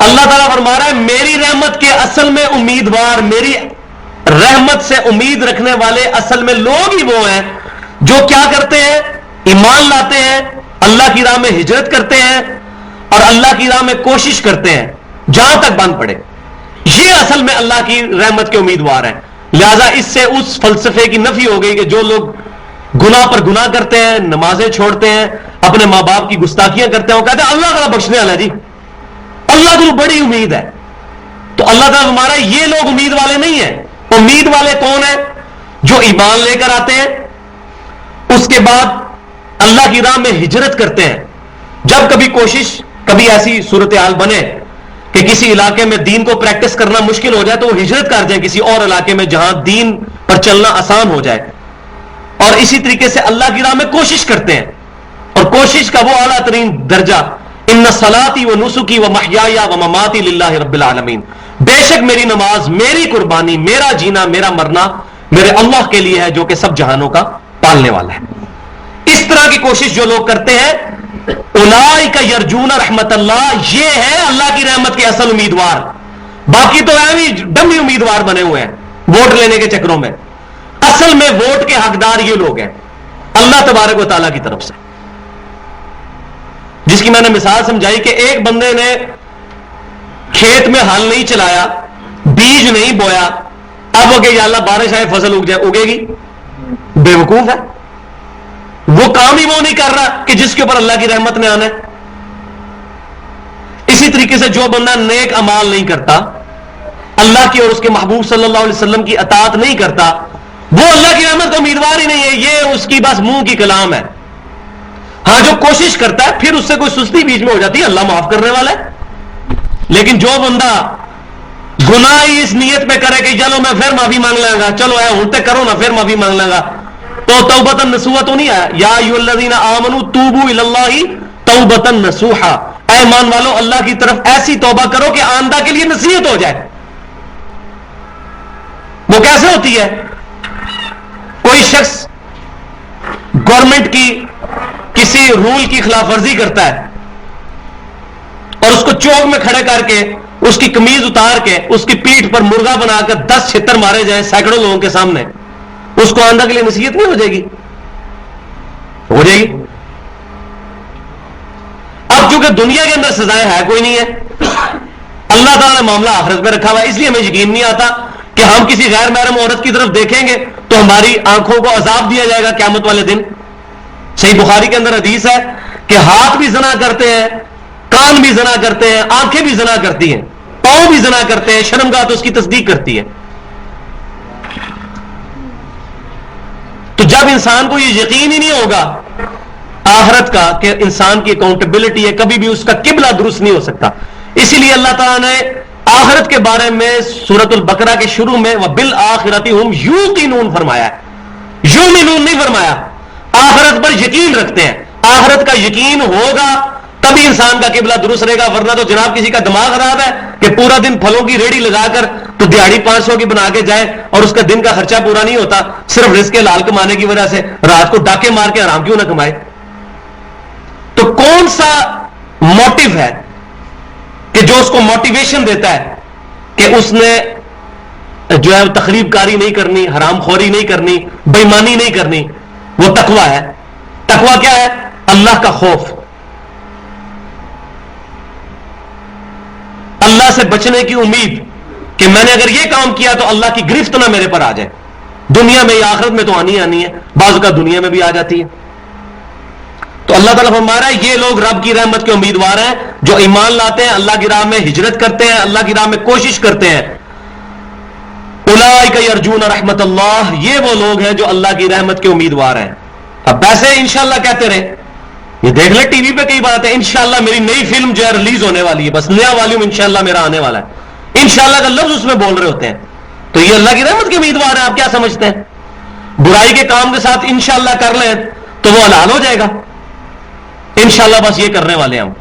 اللہ تعالیٰ فرما رہا ہے میری رحمت کے اصل میں امیدوار، میری رحمت سے امید رکھنے والے اصل میں لوگ ہی وہ ہیں جو کیا کرتے ہیں؟ ایمان لاتے ہیں، اللہ کی راہ میں ہجرت کرتے ہیں اور اللہ کی راہ میں کوشش کرتے ہیں جہاں تک بند پڑے. یہ اصل میں اللہ کی رحمت کے امیدوار ہیں. لہذا اس سے اس فلسفے کی نفی ہو گئی کہ جو لوگ گناہ پر گناہ کرتے ہیں، نمازیں چھوڑتے ہیں، اپنے ماں باپ کی گستاخیاں کرتے ہیں، وہ کہتے ہیں اللہ تعالیٰ بخشنے والا ہے، جی اللہ کو بڑی امید ہے. تو اللہ تعالیٰ ہمارا یہ لوگ امید والے نہیں ہیں. امید والے کون ہیں؟ جو ایمان لے کر آتے ہیں، اس کے بعد اللہ کی راہ میں ہجرت کرتے ہیں. جب کبھی کوشش، کبھی ایسی صورتحال بنے کہ کسی علاقے میں دین کو پریکٹس کرنا مشکل ہو جائے تو وہ ہجرت کر جائیں کسی اور علاقے میں جہاں دین پر چلنا آسان ہو جائے. اور اسی طریقے سے اللہ کی راہ میں کوشش کرتے ہیں، اور کوشش کا وہ اعلیٰ ترین درجہ ان صلاتی و نسکی و محیای و مماتی للہ رب العالمین، بے شک میری نماز، میری قربانی، میرا جینا، میرا مرنا میرے اللہ کے لیے ہے جو کہ سب جہانوں کا پالنے والا ہے. اس طرح کی کوشش جو لوگ کرتے ہیں، اولئک یرجون رحمت اللہ، یہ ہے اللہ کی رحمت کے اصل امیدوار. باقی تو ڈمی امیدوار بنے ہوئے ہیں ووٹ لینے کے چکروں میں. اصل میں ووٹ کے حقدار یہ لوگ ہیں اللہ تبارک و تعالیٰ کی طرف سے, جس کی میں نے مثال سمجھائی کہ ایک بندے نے کھیت میں ہل نہیں چلایا, بیج نہیں بویا, اب وہ کہ یا اللہ بارش آئے فصل اگ جائے, اگے گی؟ بے وقوف ہے. وہ کام ہی وہ نہیں کر رہا کہ جس کے اوپر اللہ کی رحمت نے آنا ہے. اسی طریقے سے جو بندہ نیک اعمال نہیں کرتا, اللہ کی اور اس کے محبوب صلی اللہ علیہ وسلم کی اطاعت نہیں کرتا, وہ اللہ کی رحمت کا امیدوار ہی نہیں ہے. یہ اس کی بس منہ کی کلام ہے. ہاں جو کوشش کرتا ہے پھر اس سے کوئی سستی بیچ میں ہو جاتی ہے, اللہ معاف کرنے والا ہے. لیکن جو بندہ گناہ ہی اس نیت میں کرے کہ چلو میں پھر معافی مانگ لوں گا, چلو اے ہوں تے کرو نا پھر معافی مانگ لوں گا, تو توبۃ نصوحا تو نہیں آیا. یا ایھا الذین آمنوا توبوا الی اللہ توبۃ نصوحا, اے ایمان والو اللہ کی طرف ایسی توبہ کرو کہ آئندہ کے لیے نصیحت ہو جائے. وہ کیسے ہوتی ہے؟ کوئی شخص گورنمنٹ کی کسی رول کی خلاف ورزی کرتا ہے اور اس کو چوک میں کھڑے کر کے اس کی قمیض اتار کے اس کی پیٹھ پر مرغا بنا کر 10 چھتر مارے جائیں سینکڑوں لوگوں کے سامنے, اس کو آئندہ کے لیے نصیحت نہیں ہو جائے گی؟ ہو جائے گی. اب چونکہ دنیا کے اندر سزائیں ہے کوئی نہیں ہے, اللہ تعالیٰ نے معاملہ آخرت میں رکھا ہوا ہے, اس لیے ہمیں یقین نہیں آتا کہ ہم کسی غیر محرم عورت کی طرف دیکھیں گے تو ہماری آنکھوں کو عذاب دیا جائے گا قیامت والے دن. صحیح بخاری کے اندر حدیث ہے کہ ہاتھ بھی زنا کرتے ہیں, کان بھی زنا کرتے ہیں, آنکھیں بھی زنا کرتی ہیں, پاؤں بھی زنا کرتے ہیں, شرمگاہ تو اس کی تصدیق کرتی ہے. تو جب انسان کو یہ یقین ہی نہیں ہوگا آخرت کا کہ انسان کی اکاؤنٹیبلٹی ہے, کبھی بھی اس کا قبلہ درست نہیں ہو سکتا. اسی لیے اللہ تعالیٰ نے آخرت کے بارے میں سورۃ البقرہ کے شروع میں وَبِالْآخِرَةِ هُمْ يُوقِنُونَ فرمایا ہے, یؤمنون نہیں فرمایا. آخرت پر یقین رکھتے ہیں. آخرت کا یقین ہوگا تبھی انسان کا قبلہ درست رہے گا, ورنہ تو جناب کسی کا دماغ خراب ہے کہ پورا دن پھلوں کی ریڑھی لگا کر تو دیہڑی 500 کی بنا کے جائے اور اس کا دن کا خرچہ پورا نہیں ہوتا, صرف رزق حلال کمانے کی وجہ سے رات کو ڈاکے مار کے آرام کیوں نہ کمائے. تو کون سا موٹیو ہے کہ جو اس کو موٹیویشن دیتا ہے کہ اس نے جو ہے تخریب کاری نہیں کرنی, حرام خوری نہیں کرنی, بےمانی نہیں کرنی؟ وہ تقویٰ ہے. تقویٰ کیا ہے؟ اللہ کا خوف, اللہ سے بچنے کی امید کہ میں نے اگر یہ کام کیا تو اللہ کی گرفت نہ میرے پر آ جائے. دنیا میں یا آخرت میں تو آنی ہے, بعض کا دنیا میں بھی آ جاتی ہے. تو اللہ تعالیٰ فرما رہا ہے یہ لوگ رب کی رحمت کے امیدوار ہیں جو ایمان لاتے ہیں, اللہ کی راہ میں ہجرت کرتے ہیں, اللہ کی راہ میں کوشش کرتے ہیں. اولئک یرجون رحمت اللہ, یہ وہ لوگ ہیں جو اللہ کی رحمت کے امیدوار ہیں. اب ویسے انشاءاللہ کہتے رہے, یہ دیکھ لیں ٹی وی پہ کئی بات ہے, انشاءاللہ میری نئی فلم جو ہے ریلیز ہونے والی ہے, بس نیا والیوم انشاءاللہ میرا آنے والا ہے, انشاءاللہ کا لفظ اس میں بول رہے ہوتے ہیں. تو یہ اللہ کی رحمت کے امیدوار ہیں. آپ کیا سمجھتے ہیں برائی کے کام کے ساتھ انشاءاللہ کر لیں تو وہ حلال ہو جائے گا؟ انشاءاللہ بس یہ کرنے والے ہیں ہم.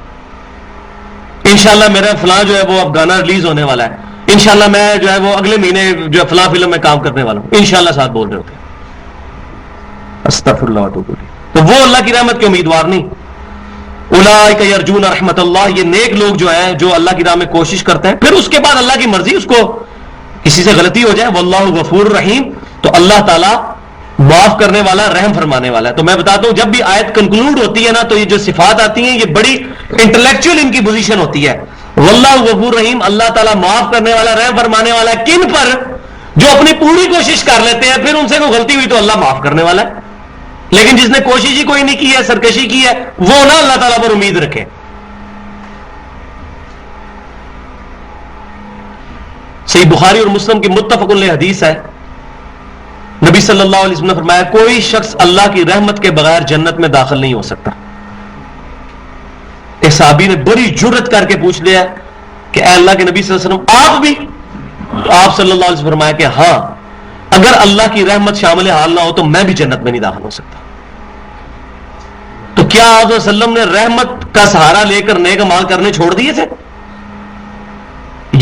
انشاءاللہ میرا فلاں جو ہے وہ اب گانا ریلیز ہونے والا ہے, انشاءاللہ میں جو ہے وہ اگلے مہینے جو ہے فلاں فلم میں کام کرنے والا ہوں, انشاءاللہ ساتھ بول رہے ہوتے ہیں. استغفر اللہ واتوب الیہ. تو وہ اللہ کی رحمت کے امیدوار نہیں. اولئک یرجون رحمت اللہ, یہ نیک لوگ جو ہیں جو اللہ کی راہ میں کوشش کرتے ہیں, پھر اس کے بعد اللہ کی مرضی اس کو کسی سے غلطی ہو جائے, واللہ غفور رحیم, تو اللہ تعالیٰ معاف کرنے والا, رحم فرمانے والا ہے. تو میں بتاتا ہوں جب بھی آیت کنکلوڈ ہوتی ہے نا تو یہ جو صفات آتی ہیں یہ بڑی انٹلیکچوئل ان کی پوزیشن ہوتی ہے. واللہ غفور رحیم, اللہ تعالیٰ معاف کرنے والا, رحم فرمانے والا ہے. کن پر؟ جو اپنی پوری کوشش کر لیتے ہیں, پھر ان سے کوئی غلطی ہوئی تو اللہ معاف کرنے والا ہے. لیکن جس نے کوشش ہی کوئی نہیں کی ہے, سرکشی کی ہے, وہ نہ اللہ تعالیٰ پر امید رکھے. صحیح بخاری اور مسلم کی متفق علیہ حدیث ہے, نبی صلی اللہ علیہ وسلم نے فرمایا کوئی شخص اللہ کی رحمت کے بغیر جنت میں داخل نہیں ہو سکتا. ایک صحابی نے بڑی جرت کر کے پوچھ لیا کہ اے اللہ کے نبی صلی اللہ علیہ وسلم آپ بھی؟ تو آپ صلی اللہ علیہ وسلم فرمایا کہ ہاں, اگر اللہ کی رحمت شامل حال نہ ہو تو میں بھی جنت میں نہیں داخل ہو سکتا. تو کیا آپ صلی اللہ علیہ وسلم نے رحمت کا سہارا لے کر نیک اعمال کرنے چھوڑ دیے تھے؟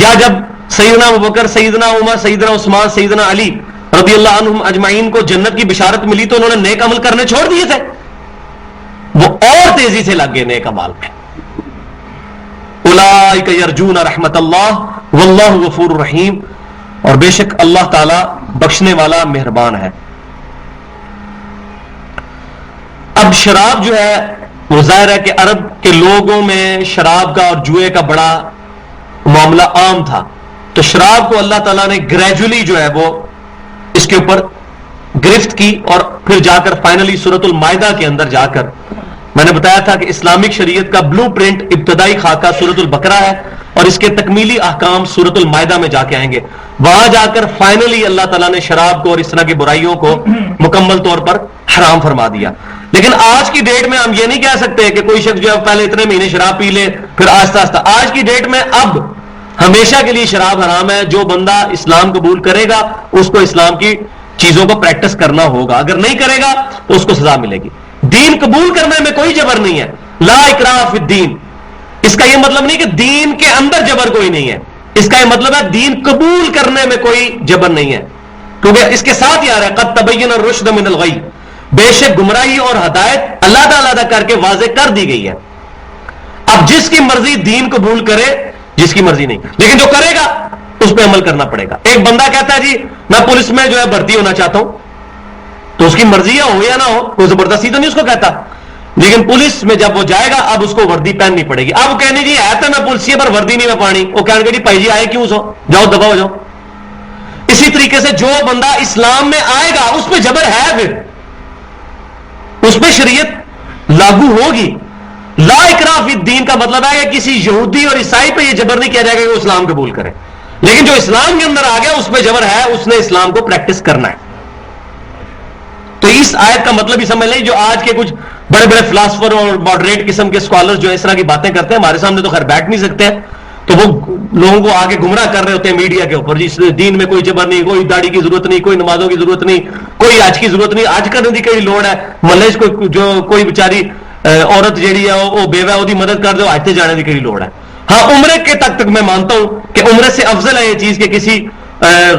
یا جب سیدنا ابوبکر, سیدنا عمر, سیدنا عثمان, سیدنا علی رضی اللہ عنہم اجمعین کو جنت کی بشارت ملی تو انہوں نے نیک عمل کرنے چھوڑ دیے تھے؟ وہ اور تیزی سے لگ گئے نیک اعمال میں. اولئک یرجون رحمت اللہ, واللہ غفور الرحیم، اور بے شک اللہ تعالی بخشنے والا مہربان ہے۔ اب شراب جو ہے وہ ظاہر ہے کہ عرب کے لوگوں میں شراب کا اور جوئے کا بڑا معاملہ عام تھا، تو شراب کو اللہ تعالیٰ نے گریجولی جو ہے وہ اس کے اوپر گرفت کی، اور پھر جا کر فائنلی سورۃ المائدہ کے اندر جا کر میں نے بتایا تھا کہ اسلامک شریعت کا بلو پرنٹ ابتدائی خاکہ سورۃ البقرہ ہے، اور اس کے تکمیلی احکام سورۃ المائدہ میں جا کے آئیں گے۔ وہاں جا کر فائنلی اللہ تعالیٰ نے شراب کو اور اس طرح کی برائیوں کو مکمل طور پر حرام فرما دیا۔ لیکن آج کی ڈیٹ میں ہم یہ نہیں کہہ سکتے کہ کوئی شخص جو ہے پہلے اتنے مہینے شراب پی لے پھر آہستہ آہستہ، آج کی ڈیٹ میں اب ہمیشہ کے لیے شراب حرام ہے۔ جو بندہ اسلام قبول کرے گا اس کو اسلام کی چیزوں کو پریکٹس کرنا ہوگا، اگر نہیں کرے گا تو اس کو سزا ملے گی۔ دین قبول کرنے میں کوئی جبر نہیں ہے، لا اکراہ فی الدین۔ اس کا یہ مطلب نہیں کہ دین کے اندر جبر کوئی نہیں ہے، اس کا یہ مطلب ہے دین قبول کرنے میں کوئی جبر نہیں ہے، کیونکہ اس کے ساتھ ہی آ رہا ہے قد تبین الرشد من الغی، بے شک گمراہی اور ہدایت علیحدہ علیحدہ کر کے واضح کر دی گئی ہے۔ اب جس کی مرضی دین قبول کرے، جس کی مرضی نہیں، لیکن جو کرے گا اس پہ عمل کرنا پڑے گا۔ ایک بندہ کہتا ہے جی میں پولیس میں جو ہے بھرتی ہونا چاہتا ہوں، تو اس کی مرضی ہو یا نہ ہو، کوئی زبردستی تو نہیں اس کو کہتا، لیکن پولیس میں جب وہ جائے گا اب اس کو وردی پہننی پڑے گی۔ اب وہ کہنے جی ہے تو میں پولیس پر وردی نہیں میں پانی، وہ کہنے گے جی بھائی جی آئے کیوں سو، جاؤ دبا ہو جاؤ۔ اسی طریقے سے جو بندہ اسلام میں آئے گا اس پہ جبر ہے، پھر اس پہ شریعت لاگو ہوگی۔ لا اکراہ فی الدین کا مطلب ہے کہ کسی یہودی اور عیسائی پہ یہ جبر نہیں کیا جائے گا کہ وہ اسلام قبول کرے، لیکن جو اسلام کے اندر آ گیا اس پہ جبر ہے، اس نے اسلام کو پریکٹس کرنا ہے۔ تو اس آیت کا مطلب ہی سمجھ لیں، جو آج کے کچھ بڑے بڑے فلاسفر اور ماڈریٹ قسم کے اسکالر جو اس طرح کی باتیں کرتے ہیں، ہمارے سامنے تو خیر بیٹھ نہیں سکتے ہیں، تو وہ لوگوں کو آگے گمراہ کر رہے ہوتے ہیں میڈیا کے اوپر، جس دین میں کوئی جبر نہیں، کوئی داڑھی کی ضرورت نہیں، کوئی نمازوں کی ضرورت نہیں، کوئی آج کی ضرورت نہیں، آج کرنے کی کوئی لوڑ ہے، ملج کو جو کوئی بیچاری عورت جیڑی ہے وہ بیوہ ہے، وہ مدد کر دو، آج جانے کی کوئی لوڑ ہے۔ ہاں عمرے کے تک میں مانتا ہوں کہ عمرے سے افضل ہے یہ چیز کہ کسی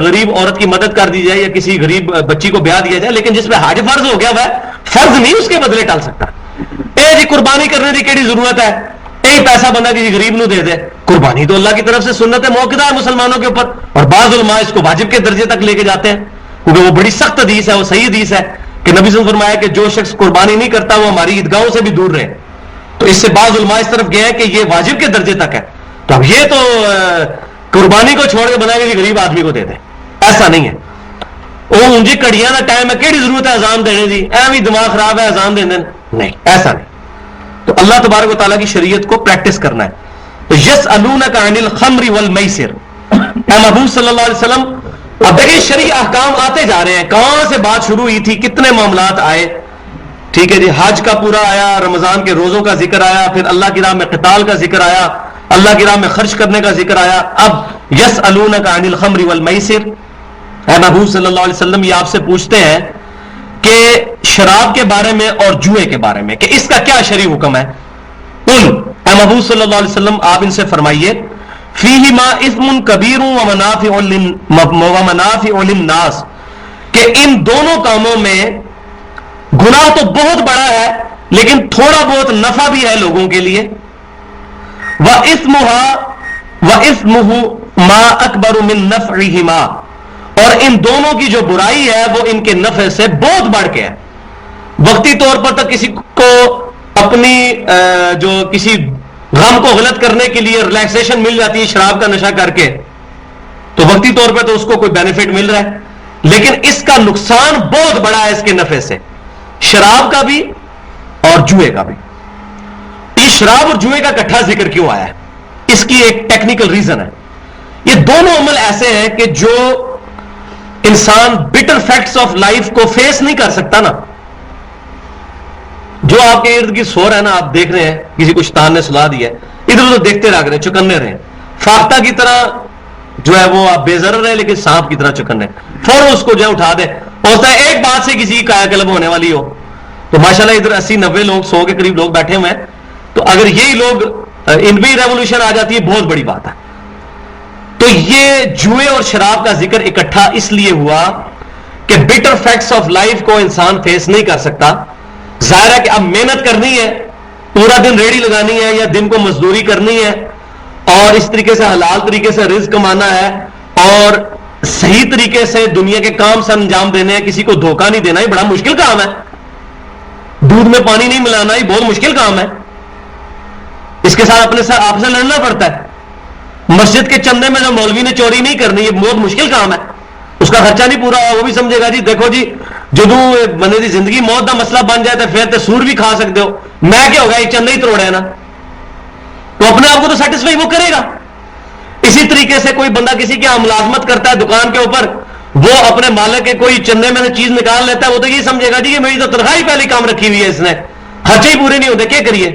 غریب عورت کی مدد کر دی جائے یا کسی غریب بچی کو بیاہ دیا جائے، لیکن جس پہ حج فرض ہو گیا وہ فرض نہیں اس کے بدلے ٹال سکتا۔ اے جی قربانی کرنے کی کیڑی ضرورت ہے، یہی پیسہ بندہ کسی غریب نو دے دے، قربانی تو اللہ کی طرف سے سنت موقع ہے مسلمانوں کے اوپر، اور بعض علماء اس کو واجب کے درجے تک لے کے جاتے ہیں، کیونکہ وہ بڑی سخت حدیث ہے، وہ صحیح حدیث ہے کہ نبی صلی اللہ علیہ وسلم فرمایا کہ جو شخص قربانی نہیں کرتا وہ ہماری عیدگاہوں سے بھی دور رہے۔ تو اس سے بعض علماء اس طرف گئے ہیں کہ یہ واجب کے درجے تک ہے، تو اب یہ تو قربانی کو چھوڑ کے بنا کے غریب آدمی کو دے دے، ایسا نہیں ہے۔ وہ اونجی کڑیاں کا ٹائم ہے، کیڑی ضرورت ہے اذان دینے دی، ایویں دماغ خراب ہے اذان دینے، نہیں ایسا نہیں۔ تو اللہ تبارک و تعالیٰ کی شریعت کو پریکٹس کرنا ہے۔ تو یسألونک عن الخمر والمیسر، اے محبوب صلی اللہ علیہ وسلم اب دیکھیں شرعی احکام آتے جا رہے ہیں، کہاں سے بات شروع ہوئی تھی، کتنے معاملات آئے، ٹھیک ہے جی، حج کا پورا آیا، رمضان کے روزوں کا ذکر آیا، پھر اللہ کی راہ میں قتال کا ذکر آیا، اللہ کی راہ میں خرچ کرنے کا ذکر آیا۔ اب یسألونک عن الخمر والمیسر، اے محبوب صلی اللہ علیہ وسلم یہ آپ سے پوچھتے ہیں کہ شراب کے بارے میں اور جوئے کے بارے میں کہ اس کا کیا شرعی حکم ہے۔ قل، اے محبوب صلی اللہ علیہ وسلم آپ ان سے فرمائیے، فیہما اثم کبیر ومنافع للناس، کہ ان دونوں کاموں میں گناہ تو بہت بڑا ہے لیکن تھوڑا بہت نفع بھی ہے لوگوں کے لیے، وَإِثْمُهُ مَا أَكْبَرُ مِن نَفْعِهِمَا، اور ان دونوں کی جو برائی ہے وہ ان کے نفع سے بہت بڑھ کے ہے۔ وقتی طور پر تو کسی کو اپنی جو کسی غم کو غلط کرنے کے لیے ریلیکسیشن مل جاتی ہے شراب کا نشہ کر کے، تو وقتی طور پہ تو اس کو کوئی بینیفٹ مل رہا ہے، لیکن اس کا نقصان بہت بڑا ہے اس کے نفع سے، شراب کا بھی اور جوئے کا بھی۔ یہ شراب اور جوئے کا اکٹھا ذکر کیوں آیا ہے؟ اس کی ایک ٹیکنیکل ریزن ہے۔ یہ دونوں عمل ایسے ہیں کہ جو انسان بٹر فیکٹس آف لائف کو فیس نہیں کر سکتا نا، جو آپ کے ارد گرد سو رہا ہے نا، آپ دیکھ رہے ہیں کسی کو شیطان نے سلا دیا ہے، ادھر ادھر دیکھتے رہ رہے، چکنے رہے، فاختہ کی طرح جو ہے وہ آپ بے ضرر رہے لیکن سانپ کی طرح چکنے، فوراً اس کو جو ہے اٹھا دے، ہوتا ہے ایک بات سے کسی کی کایا کلب ہونے والی ہو۔ تو ماشاءاللہ ادھر 80-90 لوگ، 100 کے قریب لوگ بیٹھے ہوئے ہیں، تو اگر یہی لوگ ان بھی ریولوشن آ جاتی ہے، بہت بڑی بات ہے۔ تو یہ جوئے اور شراب کا ذکر اکٹھا اس لیے ہوا کہ بٹر فیکٹس آف لائف کو انسان فیس نہیں کر سکتا۔ ظاہر ہے کہ اب محنت کرنی ہے، پورا دن ریڑھی لگانی ہے یا دن کو مزدوری کرنی ہے، اور اس طریقے سے حلال طریقے سے رزق کمانا ہے اور صحیح طریقے سے دنیا کے کام سے انجام دینے ہیں، کسی کو دھوکہ نہیں دینا، یہ بڑا مشکل کام ہے. دودھ میں پانی نہیں ملانا، یہ بہت مشکل کام ہے. اس کے ساتھ اپنے ساتھ آپ سے لڑنا پڑتا ہے. مسجد کے چندے میں جو مولوی نے چوری نہیں کرنی، یہ بہت مشکل کام ہے. اس کا خرچہ نہیں پورا ہوا، وہ بھی سمجھے گا جی دیکھو جی جدوں بندے دی زندگی موت کا مسئلہ بن جائے تو پھر تے سور بھی کھا سکتے ہو، میں کیا ہوگا، یہ چندے ہی توڑے نا. تو اپنے آپ کو تو سیٹسفائی وہ کرے گا. اسی طریقے سے کوئی بندہ کسی کی ملازمت کرتا ہے دکان کے اوپر، وہ اپنے مالک کے کوئی چندے میں سے چیز نکال لیتا ہے، وہ تو یہ سمجھے گا جی کہ میری تو تنخواہ ہی پہلی کام رکھی ہوئی ہے، اس نے خرچے ہی پورے نہیں ہوتے، کیا کریے.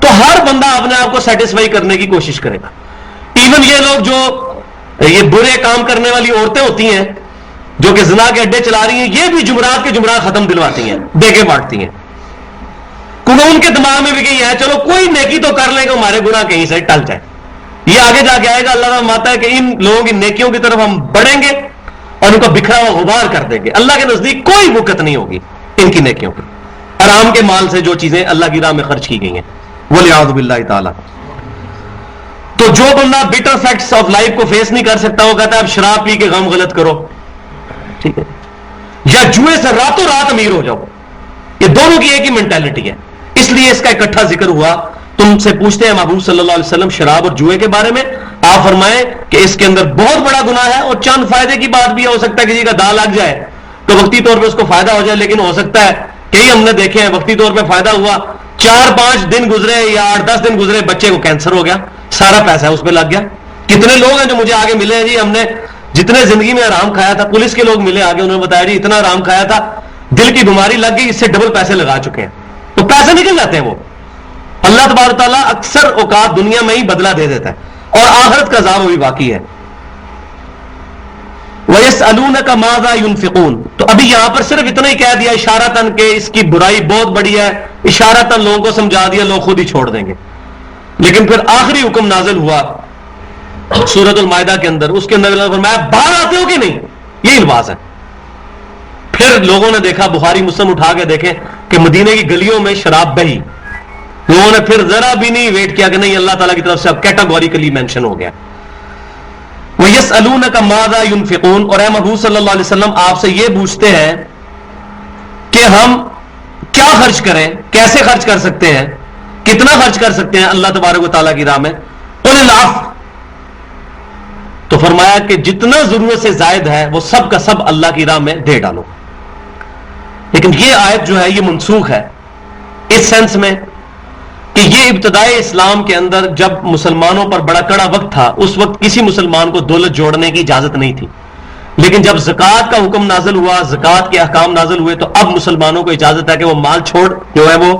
تو ہر بندہ اپنے آپ کو سیٹسفائی کرنے کی کوشش کرے گا. ایون یہ لوگ جو یہ برے کام کرنے والی عورتیں ہوتی ہیں جو کہ زنا کے اڈے چلا رہی ہیں، یہ بھی جمعرات کے جمعرات ختم دلواتی ہیں، دیکھے بانٹتی ہیں، کیونکہ ان کے دماغ میں بھی کہیں ہے چلو کوئی نیکی تو کر لیں گے، ہمارے گناہ کہیں سے ٹل جائے. یہ آگے جا کے آئے گا، اللہ تعالیٰ ماتا ہے کہ ان لوگوں کی نیکیوں کی طرف ہم بڑھیں گے اور ان کو بکھرا ہوا غبار کر دیں گے. اللہ کے نزدیک کوئی وقت نہیں ہوگی ان کی نیکیوں کی، حرام کے مال سے جو چیزیں اللہ کی راہ میں خرچ کی گئی ہیں، وَلِعَاذُ بِاللَّهِ تعالیٰ. تو جو بندہ بیٹر فیکٹس آف لائف کو فیس نہیں کر سکتا، وہ کہتا ہے اب شراب پی کے غم غلط کرو، ٹھیک ہے، یا جوئے سے راتوں رات امیر ہو جاؤ. یہ دونوں کی ایک ہی مینٹالٹی ہے. اس لیے اس کا اکٹھا ذکر ہوا. تم سے پوچھتے ہیں محبوب صلی اللہ علیہ وسلم شراب اور جوئے کے بارے میں، آپ فرمائیں کہ اس کے اندر بہت بڑا گناہ ہے اور چند فائدے کی بات بھی ہے. ہو سکتا ہے کسی کا داغ لگ جائے تو وقتی طور پہ اس کو فائدہ ہو جائے، لیکن ہو سکتا ہے کئی ہم نے دیکھے ہیں وقتی طور پہ فائدہ ہوا، 4-5 دن گزرے یا 8-10 دن گزرے، بچے کو کینسر ہو گیا، سارا پیسہ اس پہ لگ گیا. کتنے لوگ ہیں جو مجھے آگے ملے ہیں جی ہم نے جتنے زندگی میں آرام کھایا تھا، پولیس کے لوگ ملے آگے، انہوں نے بتایا جی اتنا آرام کھایا تھا، دل کی بیماری لگ گئی، اس سے ڈبل پیسے لگا چکے ہیں. تو پیسے نکل جاتے ہیں. وہ اللہ تبارک تعالیٰ اکثر اوقات دنیا میں ہی بدلہ دے دیتا ہے اور آخرت کا عذاب بھی باقی ہے. وَيَسْأَلُونَكَ مَاذَا يُنْفِقُونَ. تو ابھی یہاں پر صرف اتنا ہی کہہ دیا اشارتاً کہ اس کی برائی بہت بڑی ہے، اشارتاً لوگوں کو سمجھا دیا، لوگ خود ہی چھوڑ دیں گے. لیکن پھر آخری حکم نازل ہوا سورۃ المائدہ کے اندر، اس کے اندر اللہ نے فرمایا باہر آتے ہو کہ نہیں، یہ الفاظ ہے. پھر لوگوں نے دیکھا، بخاری مسلم اٹھا کے دیکھیں کہ مدینے کی گلیوں میں شراب بہی. لوگوں نے پھر ذرا بھی نہیں ویٹ کیا کہ نہیں اللہ تعالیٰ کی طرف سے اب کیٹاگوریکلی مینشن ہو گیا. وَيَسْأَلُونَكَ مَاذَا يُنْفِقُونَ. اور اے محبوب صلی اللہ علیہ وسلم آپ سے یہ پوچھتے ہیں کہ ہم کیا خرچ کریں، کیسے خرچ کر سکتے ہیں، کتنا خرچ کر سکتے ہیں اللہ تبارک و تعالیٰ کی راہ میں. قُلِ الْعَفْوَ. تو فرمایا کہ جتنا ضرورت سے زائد ہے وہ سب کا سب اللہ کی راہ میں دے ڈالو. لیکن یہ آیت جو ہے یہ منسوخ ہے اس سینس میں کہ یہ ابتدائے اسلام کے اندر جب مسلمانوں پر بڑا کڑا وقت تھا، اس وقت کسی مسلمان کو دولت جوڑنے کی اجازت نہیں تھی. لیکن جب زکوٰۃ کا حکم نازل ہوا، زکوٰۃ کے احکام نازل ہوئے، تو اب مسلمانوں کو اجازت ہے کہ وہ مال چھوڑ جو ہے وہ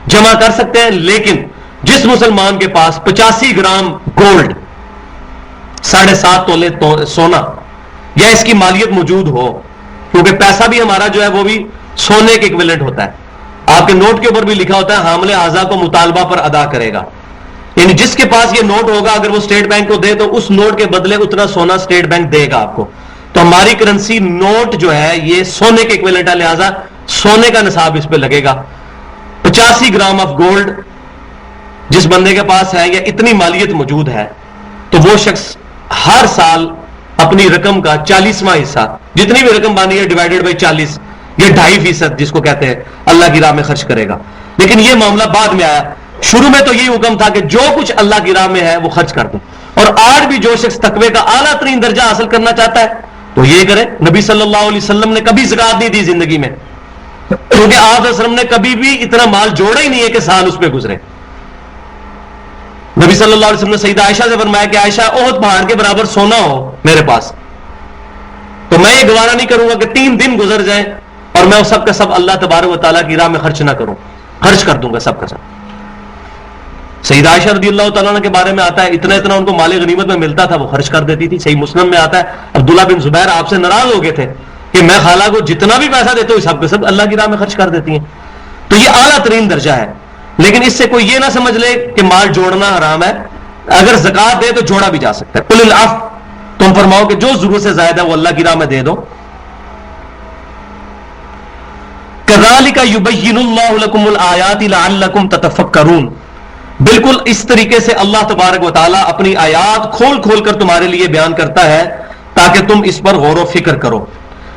جمع کر سکتے ہیں. لیکن جس مسلمان کے پاس 85 گرام گولڈ، 7.5 تولے سونا یا اس کی مالیت موجود ہو، کیونکہ پیسہ بھی ہمارا جو ہے وہ بھی سونے کے ایکویلنٹ ہوتا ہے. آپ کے نوٹ کے اوپر بھی لکھا ہوتا ہے حامل اعضاء کو مطالبہ پر ادا کرے گا، یعنی جس کے پاس یہ نوٹ ہوگا اگر وہ اسٹیٹ بینک کو دے تو اس نوٹ کے بدلے اتنا سونا اسٹیٹ بینک دے گا آپ کو. تو ہماری کرنسی نوٹ جو ہے یہ سونے کے ایکویلنٹ ہے، لہذا سونے کا نصاب اس پہ لگے گا. 85 گرام آف گولڈ جس بندے کے پاس ہے یا اتنی مالیت موجود ہے تو وہ شخص ہر سال اپنی رقم کا 40واں حصہ، جتنی بھی رقم بانی ہے ڈیوائیڈڈ بائی 40، یہ 2.5% جس کو کہتے ہیں اللہ کی راہ میں خرچ کرے گا. لیکن یہ معاملہ بعد میں آیا. شروع میں تو یہی حکم تھا کہ جو کچھ اللہ کی راہ میں ہے وہ خرچ کر دیں. اور آج بھی جو شخص تقوی کا اعلیٰ ترین درجہ حاصل کرنا چاہتا ہے تو یہ کرے. نبی صلی اللہ علیہ وسلم نے کبھی زکوٰۃ نہیں دی زندگی میں، کیونکہ آپ علیہ وسلم نے کبھی بھی اتنا مال جوڑا ہی نہیں ہے کہ سال اس پہ گزرے. نبی صلی اللہ علیہ وسلم نے سیدہ عائشہ سے فرمایا کہ عائشہ احد پہاڑ کے برابر سونا ہو میرے پاس تو میں یہ گوارا نہیں کروں گا کہ 3 دن گزر جائیں اور میں سب کا سب اللہ تبارک و تعالیٰ کی راہ میں خرچ نہ کروں. خرچ کر دوں گا سب کا سب. سیدہ عائشہ رضی اللہ تعالیٰ عنہ کے بارے میں آتا ہے اتنا اتنا ان کو مال غنیمت میں ملتا تھا وہ خرچ کر دیتی تھی. صحیح مسلم میں آتا ہے عبداللہ بن زبیر آپ سے ناراض ہو گئے تھے کہ میں خالہ کو جتنا بھی پیسہ دیتا ہوں سب کے سب اللہ کی راہ میں خرچ کر دیتی ہیں. تو یہ اعلیٰ ترین درجہ ہے. لیکن اس سے کوئی یہ نہ سمجھ لے کہ مال جوڑنا حرام ہے. اگر زکوٰۃ دے تو جوڑا بھی جا سکتا ہے. قل العفو. تم فرماؤ کہ جو ضرورت سے زائد ہے وہ اللہ کی راہ میں دے دو. كذلك يبين الله لكم الآيات لعلكم تتفكرون. بالکل اس طریقے سے اللہ تبارک و تعالیٰ اپنی آیات کھول کھول کر تمہارے لیے بیان کرتا ہے تاکہ تم اس پر غور و فکر کرو.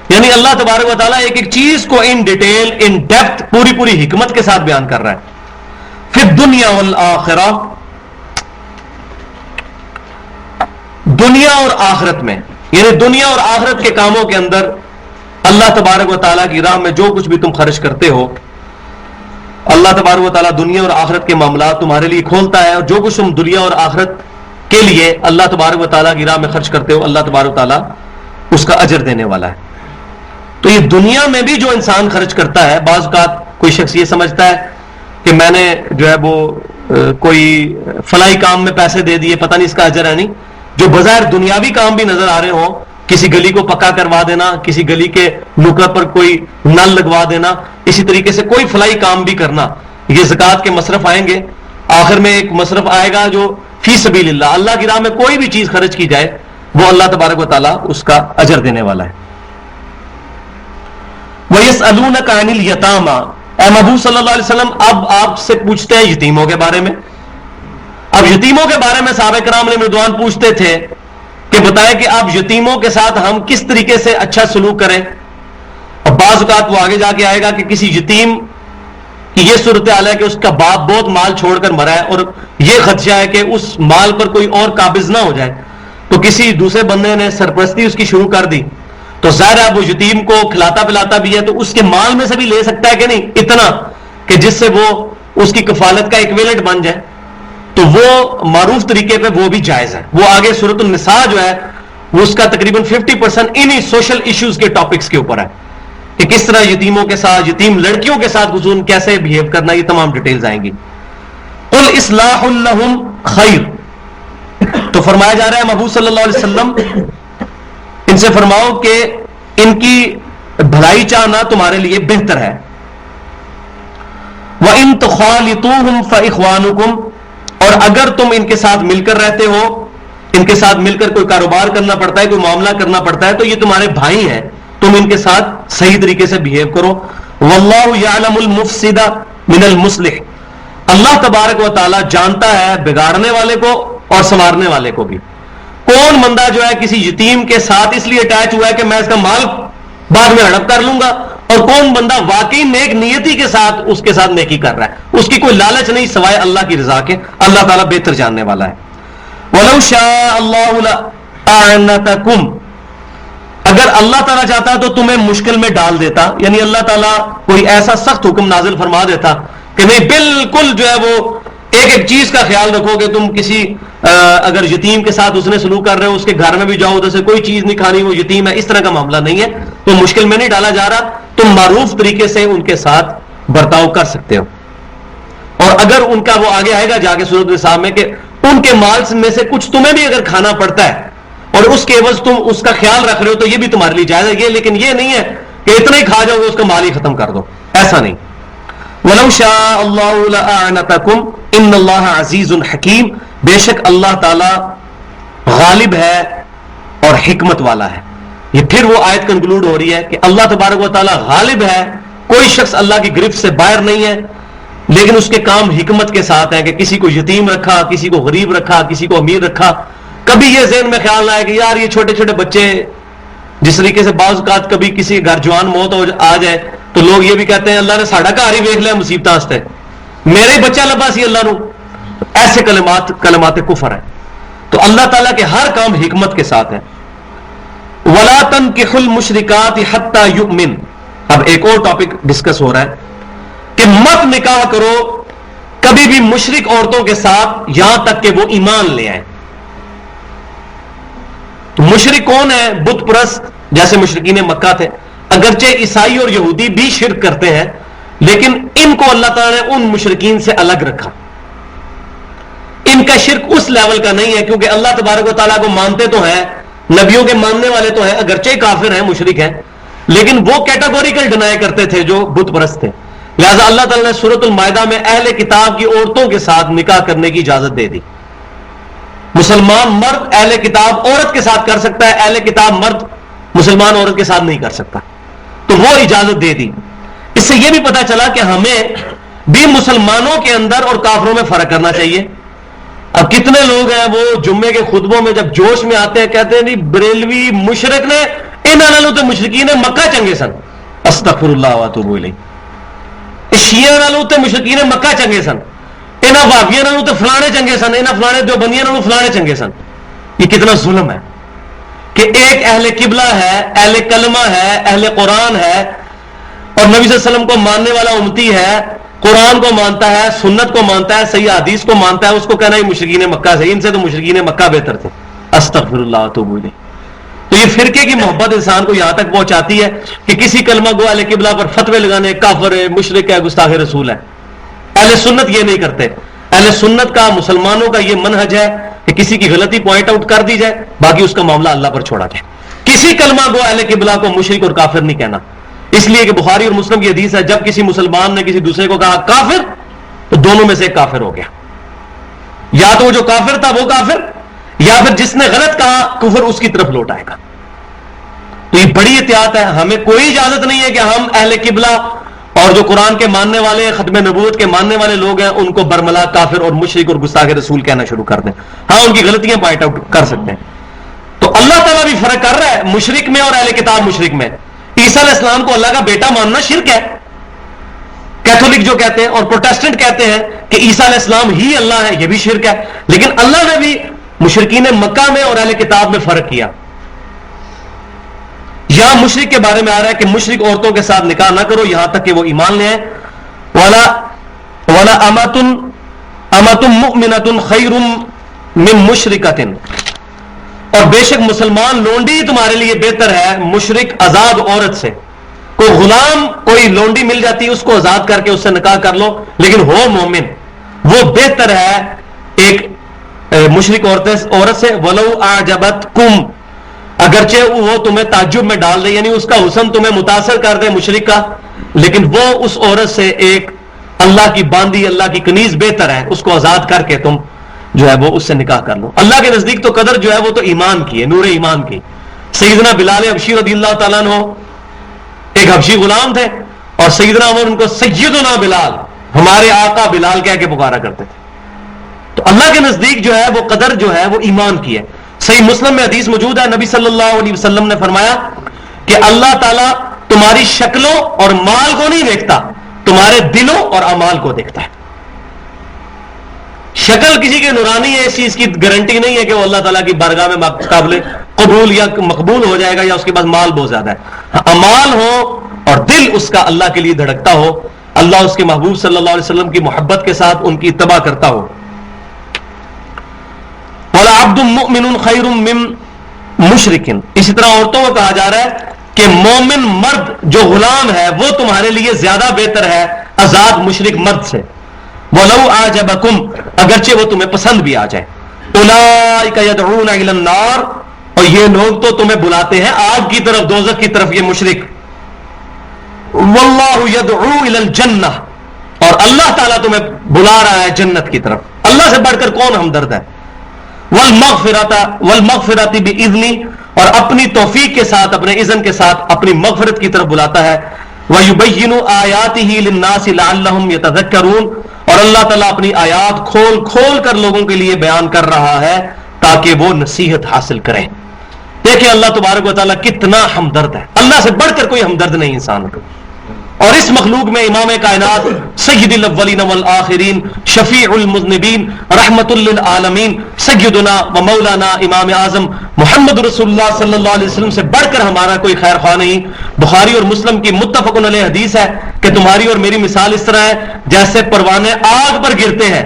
یعنی اللہ تبارک و تعالیٰ ایک ایک چیز کو ان ڈیٹیل ان ڈیپتھ پوری پوری حکمت کے ساتھ بیان کر رہا ہے. پھر دنیا والآخرہ، دنیا اور آخرت میں، یعنی دنیا اور آخرت کے کاموں کے اندر اللہ تبارک و تعالیٰ کی راہ میں جو کچھ بھی تم خرچ کرتے ہو، اللہ تبارک و تعالیٰ دنیا اور آخرت کے معاملات تمہارے لیے کھولتا ہے، اور جو کچھ تم دنیا اور آخرت کے لیے اللہ تبارک و تعالیٰ کی راہ میں خرچ کرتے ہو، اللہ تبارک و تعالیٰ اس کا اجر دینے والا ہے. تو یہ دنیا میں بھی جو انسان خرچ کرتا ہے، بعض اوقات کوئی شخص یہ سمجھتا ہے کہ میں نے جو ہے وہ کوئی فلاحی کام میں پیسے دے دیے، پتہ نہیں اس کا اجر ہے. نہیں، جو بظاہر دنیاوی کام بھی نظر آ رہے ہوں، کسی گلی کو پکا کروا دینا، کسی گلی کے نکڑ پر کوئی نل لگوا دینا، اسی طریقے سے کوئی فلاحی کام بھی کرنا، یہ زکوٰۃ کے مصرف آئیں گے. آخر میں ایک مصرف آئے گا جو فی سبیل اللہ، اللہ کی راہ میں کوئی بھی چیز خرچ کی جائے وہ اللہ تبارک و تعالیٰ اس کا اجر دینے والا ہے. وَيَسْأَلُونَكَ عَنِ الْيَتَامَى، اے محبوب صلی اللہ علیہ وسلم اب آپ سے پوچھتے ہیں یتیموں کے بارے میں. اب یتیموں کے بارے میں صحابہ کرام علیہم رضوان پوچھتے تھے کہ بتائیں کہ آپ یتیموں کے ساتھ ہم کس طریقے سے اچھا سلوک کریں. اور بعض اوقات وہ آگے جا کے آئے گا کہ کسی یتیم کی یہ صورتحال ہے کہ اس کا باپ بہت مال چھوڑ کر مرا ہے، اور یہ خدشہ ہے کہ اس مال پر کوئی اور قابض نہ ہو جائے، تو کسی دوسرے بندے نے سرپرستی اس کی شروع کر دی، تو ظاہر ہے وہ یتیم کو کھلاتا پلاتا بھی ہے، تو اس کے مال میں سے بھی لے سکتا ہے کہ نہیں اتنا کہ جس سے وہ اس کی کفالت کا ایکویلنٹ بن جائے. تو وہ معروف طریقے پہ وہ بھی جائز ہے. وہ آگے سورۃ النساء جو ہے وہ اس کا تقریباً 50% انہی سوشل ایشوز کے ٹاپکس کے اوپر ہے کہ کس طرح یتیموں کے ساتھ، یتیم لڑکیوں کے ساتھ خصوصاً کیسے بہیو کرنا، یہ تمام ڈیٹیلز آئیں گی. قل اصلاح لہم خیر، تو فرمایا جا رہا ہے محبوب صلی اللہ علیہ وسلم ان سے فرماؤ کہ ان کی بھلائی چاہنا تمہارے لیے بہتر ہے. وَإِن تُخَالِطُوهُمْ فَإِخْوَانُكُمْ، اور اگر تم ان کے ساتھ مل کر رہتے ہو، ان کے ساتھ مل کر کوئی کاروبار کرنا پڑتا ہے، کوئی معاملہ کرنا پڑتا ہے، تو یہ تمہارے بھائی ہیں، تم ان کے ساتھ صحیح طریقے سے بہیو کرو. وَاللَّهُ يَعْلَمُ الْمُفْسِدَ مِنَ الْمُصْلِحِ، اللہ تبارک و تعالیٰ جانتا ہے بگاڑنے والے کو اور سنوارنے والے کو بھی. کون بندہ جو ہے کسی یتیم کے ساتھ اس لیے اٹیچ ہوا ہے کہ میں اس کا مال بعد میں ہڑپ کر لوں گا، اور کون بندہ واقعی نیک نیتی کے ساتھ اس کے ساتھ نیکی کر رہا ہے، اس کی کوئی لالچ نہیں سوائے اللہ کی رضا کے. اللہ تعالیٰ بہتر جاننے والا ہے. وَلَوْ شَاءَ اللَّهُ لَأَعْنَتَكُمْ، اگر اللہ تعالیٰ چاہتا تو تمہیں مشکل میں ڈال دیتا، یعنی اللہ تعالیٰ کوئی ایسا سخت حکم نازل فرما دیتا کہ نہیں بالکل جو ہے وہ ایک ایک چیز کا خیال رکھو کہ تم کسی اگر یتیم کے ساتھ اس نے سلوک کر رہے ہو، اس کے گھر میں بھی جاؤ، ادھر سے کوئی چیز نہیں کھانی، وہ یتیم ہے، اس طرح کا معاملہ نہیں ہے، تو مشکل میں نہیں ڈالا جا رہا، تم معروف طریقے سے ان کے ساتھ برتاؤ کر سکتے ہو. اور اگر ان کا وہ آگے آئے گا جا کے سورۃ النساء میں کہ ان کے مال میں سے کچھ تمہیں بھی اگر کھانا پڑتا ہے اور اس کے عوض تم اس کا خیال رکھ رہے ہو تو یہ بھی تمہارے لیے جائز ہے. یہ لیکن یہ نہیں ہے کہ اتنا ہی کھا جاؤ گے اس کا مال ہی ختم کر دو، ایسا نہیں. وَلَوْ شَاءَ اللَّهُ لَأَعْنَتَكُمْ إِنَّ اللَّهَ عَزِيزٌ حَكِيمٌ، بے شک اللہ تعالی غالب ہے اور حکمت والا ہے. یہ پھر وہ آیت کنکلوڈ ہو رہی ہے کہ اللہ تبارک و تعالی غالب ہے، کوئی شخص اللہ کی گرفت سے باہر نہیں ہے، لیکن اس کے کام حکمت کے ساتھ ہیں کہ کسی کو یتیم رکھا، کسی کو غریب رکھا، کسی کو امیر رکھا. کبھی یہ ذہن میں خیال نہ آئے کہ یار یہ چھوٹے چھوٹے بچے، جس طریقے سے بعض اوقات کبھی کسی گھر جوان موت آ جائے تو لوگ یہ بھی کہتے ہیں اللہ نے ساڈا گھر ہی ویکھ لیا مصیبت واسطے، میرے بچہ لبا سی اللہ نو. ایسے کلمات کفر ہیں. تو اللہ تعالیٰ کے ہر کام حکمت کے ساتھ ہے. وَلَا تَنْكِحُوا الْمُشْرِكَاتِ حَتَّى يُؤْمِنْ، اب ایک اور ٹاپک ڈسکس ہو رہا ہے کہ مت نکاح کرو کبھی بھی مشرک عورتوں کے ساتھ یہاں تک کہ وہ ایمان لے آئیں. تو مشرک کون ہے؟ بت پرست جیسے مشرکین مکہ تھے. اگرچہ عیسائی اور یہودی بھی شرک کرتے ہیں لیکن ان کو اللہ تعالیٰ نے ان مشرکین سے الگ رکھا. ان کا شرک اس لیول کا نہیں ہے کیونکہ اللہ تبارک و تعالیٰ کو مانتے تو ہیں، نبیوں کے ماننے والے تو ہیں، اگرچہ کافر ہیں، مشرک ہیں، لیکن وہ کیٹاگوریکل ڈینائی کرتے تھے جو بت پرست تھے. لہذا اللہ تعالیٰ نے سورۃ المائدہ میں اہل کتاب کی عورتوں کے ساتھ نکاح کرنے کی اجازت دے دی. مسلمان مرد اہل کتاب عورت کے ساتھ کر سکتا ہے، اہل کتاب مرد مسلمان عورت کے ساتھ نہیں کر سکتا، تو وہ اجازت دے دی. اس سے یہ بھی پتا چلا کہ ہمیں بھی مسلمانوں کے اندر اور کافروں میں فرق کرنا چاہیے. اب کتنے لوگ ہیں وہ جمعے کے خطبوں میں جب جوش میں آتے ہیں کہتے ہیں نہیں بریلوی مشرک نے انہاں نالوں تے مشرکین مکہ چنگے سن. استغفر اللہ واتوب الیہ. شیعہ نالوں تے مشرکین مکہ چنگے سن, انہاں وہابیاں نالوں تے فلانے چنگے سن, انہاں فلانے دیوبندیاں نالوں فلانے چنگے سن. یہ کتنا ظلم ہے کہ ایک اہل قبلہ ہے, اہل کلمہ ہے, اہل قرآن ہے, اور نبی صلی اللہ علیہ وسلم کو ماننے والا امتی ہے, قرآن کو مانتا ہے, سنت کو مانتا ہے, صحیح حدیث کو مانتا ہے, اس کو کہنا یہ مشرکین مکہ سے, ان سے تو مشرکین مکہ بہتر تھے. استغفر اللہ واتوب الیہ. تو یہ فرقے کی محبت انسان کو یہاں تک پہنچاتی ہے کہ کسی کلمہ گو اہل قبلہ پر فتوے لگانے, کافر ہے, مشرک ہے, گستاخ رسول ہے. اہل سنت یہ نہیں کرتے. اہل سنت کا, مسلمانوں کا یہ منہج ہے کہ کسی کی غلطی پوائنٹ آؤٹ کر دی جائے, باقی اس کا معاملہ اللہ پر چھوڑا جائے. کسی کلمہ گو اہل قبلہ کو مشرک اور کافر نہیں کہنا, اس لیے کہ بخاری اور مسلم کی حدیث ہے جب کسی مسلمان نے کسی دوسرے کو کہا کافر تو دونوں میں سے ایک کافر ہو گیا. یا تو وہ جو کافر تھا وہ کافر, یا پھر جس نے غلط کہا کفر اس کی طرف لوٹ آئے گا. تو یہ بڑی احتیاط ہے. ہمیں کوئی اجازت نہیں ہے کہ ہم اہل قبلہ اور جو قرآن کے ماننے والے, ختم نبوت کے ماننے والے لوگ ہیں, ان کو برملا, کافر اور مشرک اور گستاخ رسول کہنا شروع کر دیں. ہاں ان کی غلطیاں پوائنٹ آؤٹ کر سکتے ہیں. تو اللہ تعالیٰ بھی فرق کر رہا ہے مشرک میں اور اہل کتاب مشرک میں. عیسیٰ علیہ السلام کو اللہ کا بیٹا ماننا شرک ہے. کیتھولک جو کہتے ہیں اور پروٹیسٹنٹ کہتے ہیں کہ عیسیٰ علیہ السلام ہی اللہ ہے, یہ بھی شرک ہے. لیکن اللہ نے بھی مشرکین مکہ میں اور اہل کتاب میں فرق کیا. یہاں مشرک کے بارے میں آ رہا ہے کہ مشرک عورتوں کے ساتھ نکاح نہ کرو یہاں تک کہ وہ ایمان لے آئیں. وَلَا أَمَةٌ مُؤْمِنَةٌ خَيْرٌ مِّن مُشْرِكَةٍ, اور بے شک مسلمان لونڈی تمہارے لیے بہتر ہے مشرک آزاد عورت سے. کوئی غلام, کوئی لونڈی مل جاتی ہے اس کو آزاد کر کے اس سے نکاح کر لو, لیکن ہو مومن, وہ بہتر ہے ایک مشرک عورت سے. وَلَوْ أَعْجَبَتْكُمْ, اگرچہ وہ تمہیں تعجب میں ڈال دے, یعنی اس کا حسن تمہیں متاثر کر دے مشرک کا, لیکن وہ اس عورت سے ایک اللہ کی باندھی, اللہ کی کنیز بہتر ہے, اس کو آزاد کر کے تم جو ہے وہ اس سے نکاح کر لو. اللہ کے نزدیک تو قدر جو ہے وہ تو ایمان کی ہے, نور ایمان کی. سیدنا بلال حبشی رضی اللہ تعالیٰ عنہ ایک حبشی غلام تھے, اور سیدنا عمر ان کو سیدنا بلال, ہمارے آقا بلال کہہ کے پکارا کرتے تھے. تو اللہ کے نزدیک جو ہے وہ قدر جو ہے وہ ایمان کی ہے. صحیح مسلم میں حدیث موجود ہے, نبی صلی اللہ علیہ وسلم نے فرمایا کہ اللہ تعالیٰ تمہاری شکلوں اور مال کو نہیں دیکھتا, تمہارے دلوں اور اعمال کو دیکھتا ہے. شکل کسی کے نورانی ہے, اس چیز کی گارنٹی نہیں ہے کہ وہ اللہ تعالیٰ کی بارگاہ میں قابل قبول یا مقبول ہو جائے گا, یا اس کے پاس مال بہت زیادہ ہے. اعمال ہو اور دل اس کا اللہ کے لیے دھڑکتا ہو, اللہ اس کے محبوب صلی اللہ علیہ وسلم کی محبت کے ساتھ ان کی اتباع کرتا ہو. وَلَا عَبْدٌ مُؤْمِنٌ خَيْرٌ مِّن مُشْرِكٍ, اسی طرح عورتوں کو کہا جا رہا ہے کہ مومن مرد جو غلام ہے وہ تمہارے لیے زیادہ بہتر ہے آزاد مشرک مرد سے. وَلَوْ أَعْجَبَكُمْ, اگرچہ وہ تمہیں پسند بھی آ جائے. أُولَٰئِكَ يَدْعُونَ إِلَى النَّارِ, اور یہ لوگ تو تمہیں بلاتے ہیں آگ کی طرف, دوزخ کی طرف, یہ مشرک. وَاللَّهُ يَدْعُو إِلَى الْجَنَّةِ, اور اللہ تعالیٰ تمہیں بلا رہا ہے جنت کی طرف. اللہ سے بڑھ کر کون ہمدرد ہے. والمغفرت بإذنی, اور اپنی توفیق کے ساتھ, اپنے اذن کے ساتھ اپنی مغفرت کی طرف بلاتا ہے. وَيُبَيِّنُ آیَاتِهِ لِلنَّاسِ لَعَلَّهُمْ يَتَذَكَّرُونَ, اور اللہ تعالیٰ اپنی آیات کھول کھول کر لوگوں کے لیے بیان کر رہا ہے تاکہ وہ نصیحت حاصل کریں. دیکھیں اللہ تبارک و تعالیٰ کتنا ہمدرد ہے, اللہ سے بڑھ کر کوئی ہمدرد نہیں انسان کو. اور اس مخلوق میں امام کائنات, سید الاولین والآخرین, شفیع المذنبین, رحمت للعالمین, سیدنا و مولانا امام اعظم محمد رسول اللہ صلی اللہ علیہ وسلم سے بڑھ کر ہمارا کوئی خیر خواہ نہیں. بخاری اور مسلم کی متفق علیہ حدیث ہے کہ تمہاری اور میری مثال اس طرح ہے جیسے پروانے آگ پر گرتے ہیں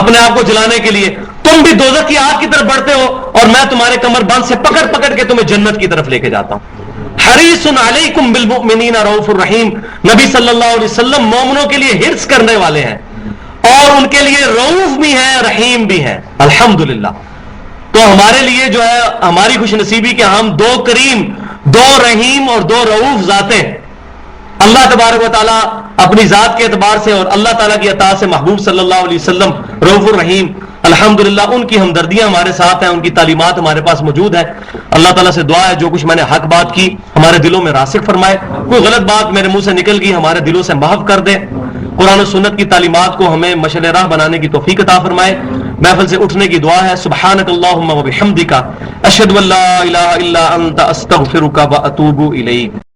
اپنے آپ کو جلانے کے لیے. تم بھی دوزخ کی آگ کی طرف بڑھتے ہو, اور میں تمہارے کمر بند سے پکڑ پکڑ کے تمہیں جنت کی طرف لے کے جاتا ہوں. حریص علیکم بالمؤمنین رؤوف الرحیم, نبی صلی اللہ علیہ وسلم مومنوں کے لیے حرص کرنے والے ہیں, اور ان کے لیے رؤوف بھی ہیں, رحیم بھی ہیں. الحمدللہ. تو ہمارے لیے جو ہے ہماری خوش نصیبی کہ ہم دو کریم, دو رحیم اور دو رؤوف ذاتیں, اللہ تبارک و تعالیٰ اپنی ذات کے اعتبار سے اور اللہ تعالیٰ کی عطا سے محبوب صلی اللہ علیہ وسلم رؤوف الرحیم, الحمدللہ ان کی ہمدردیاں ہمارے ساتھ ہیں، ان کی تعلیمات ہمارے پاس موجود ہیں. اللہ تعالیٰ سے دعا ہے جو کچھ میں نے حق بات کی ہمارے دلوں میں راسخ فرمائے، کوئی غلط بات میرے منہ سے نکل گئی ہمارے دلوں سے محو کر دے. قرآن و سنت کی تعلیمات کو ہمیں مشعل راہ بنانے کی توفیق عطا فرمائے. محفل سے اٹھنے کی دعا ہے. سبحانک اللہم و بحمدک اشہد ان لا الہ الا انت استغفرک و اتوب الیک.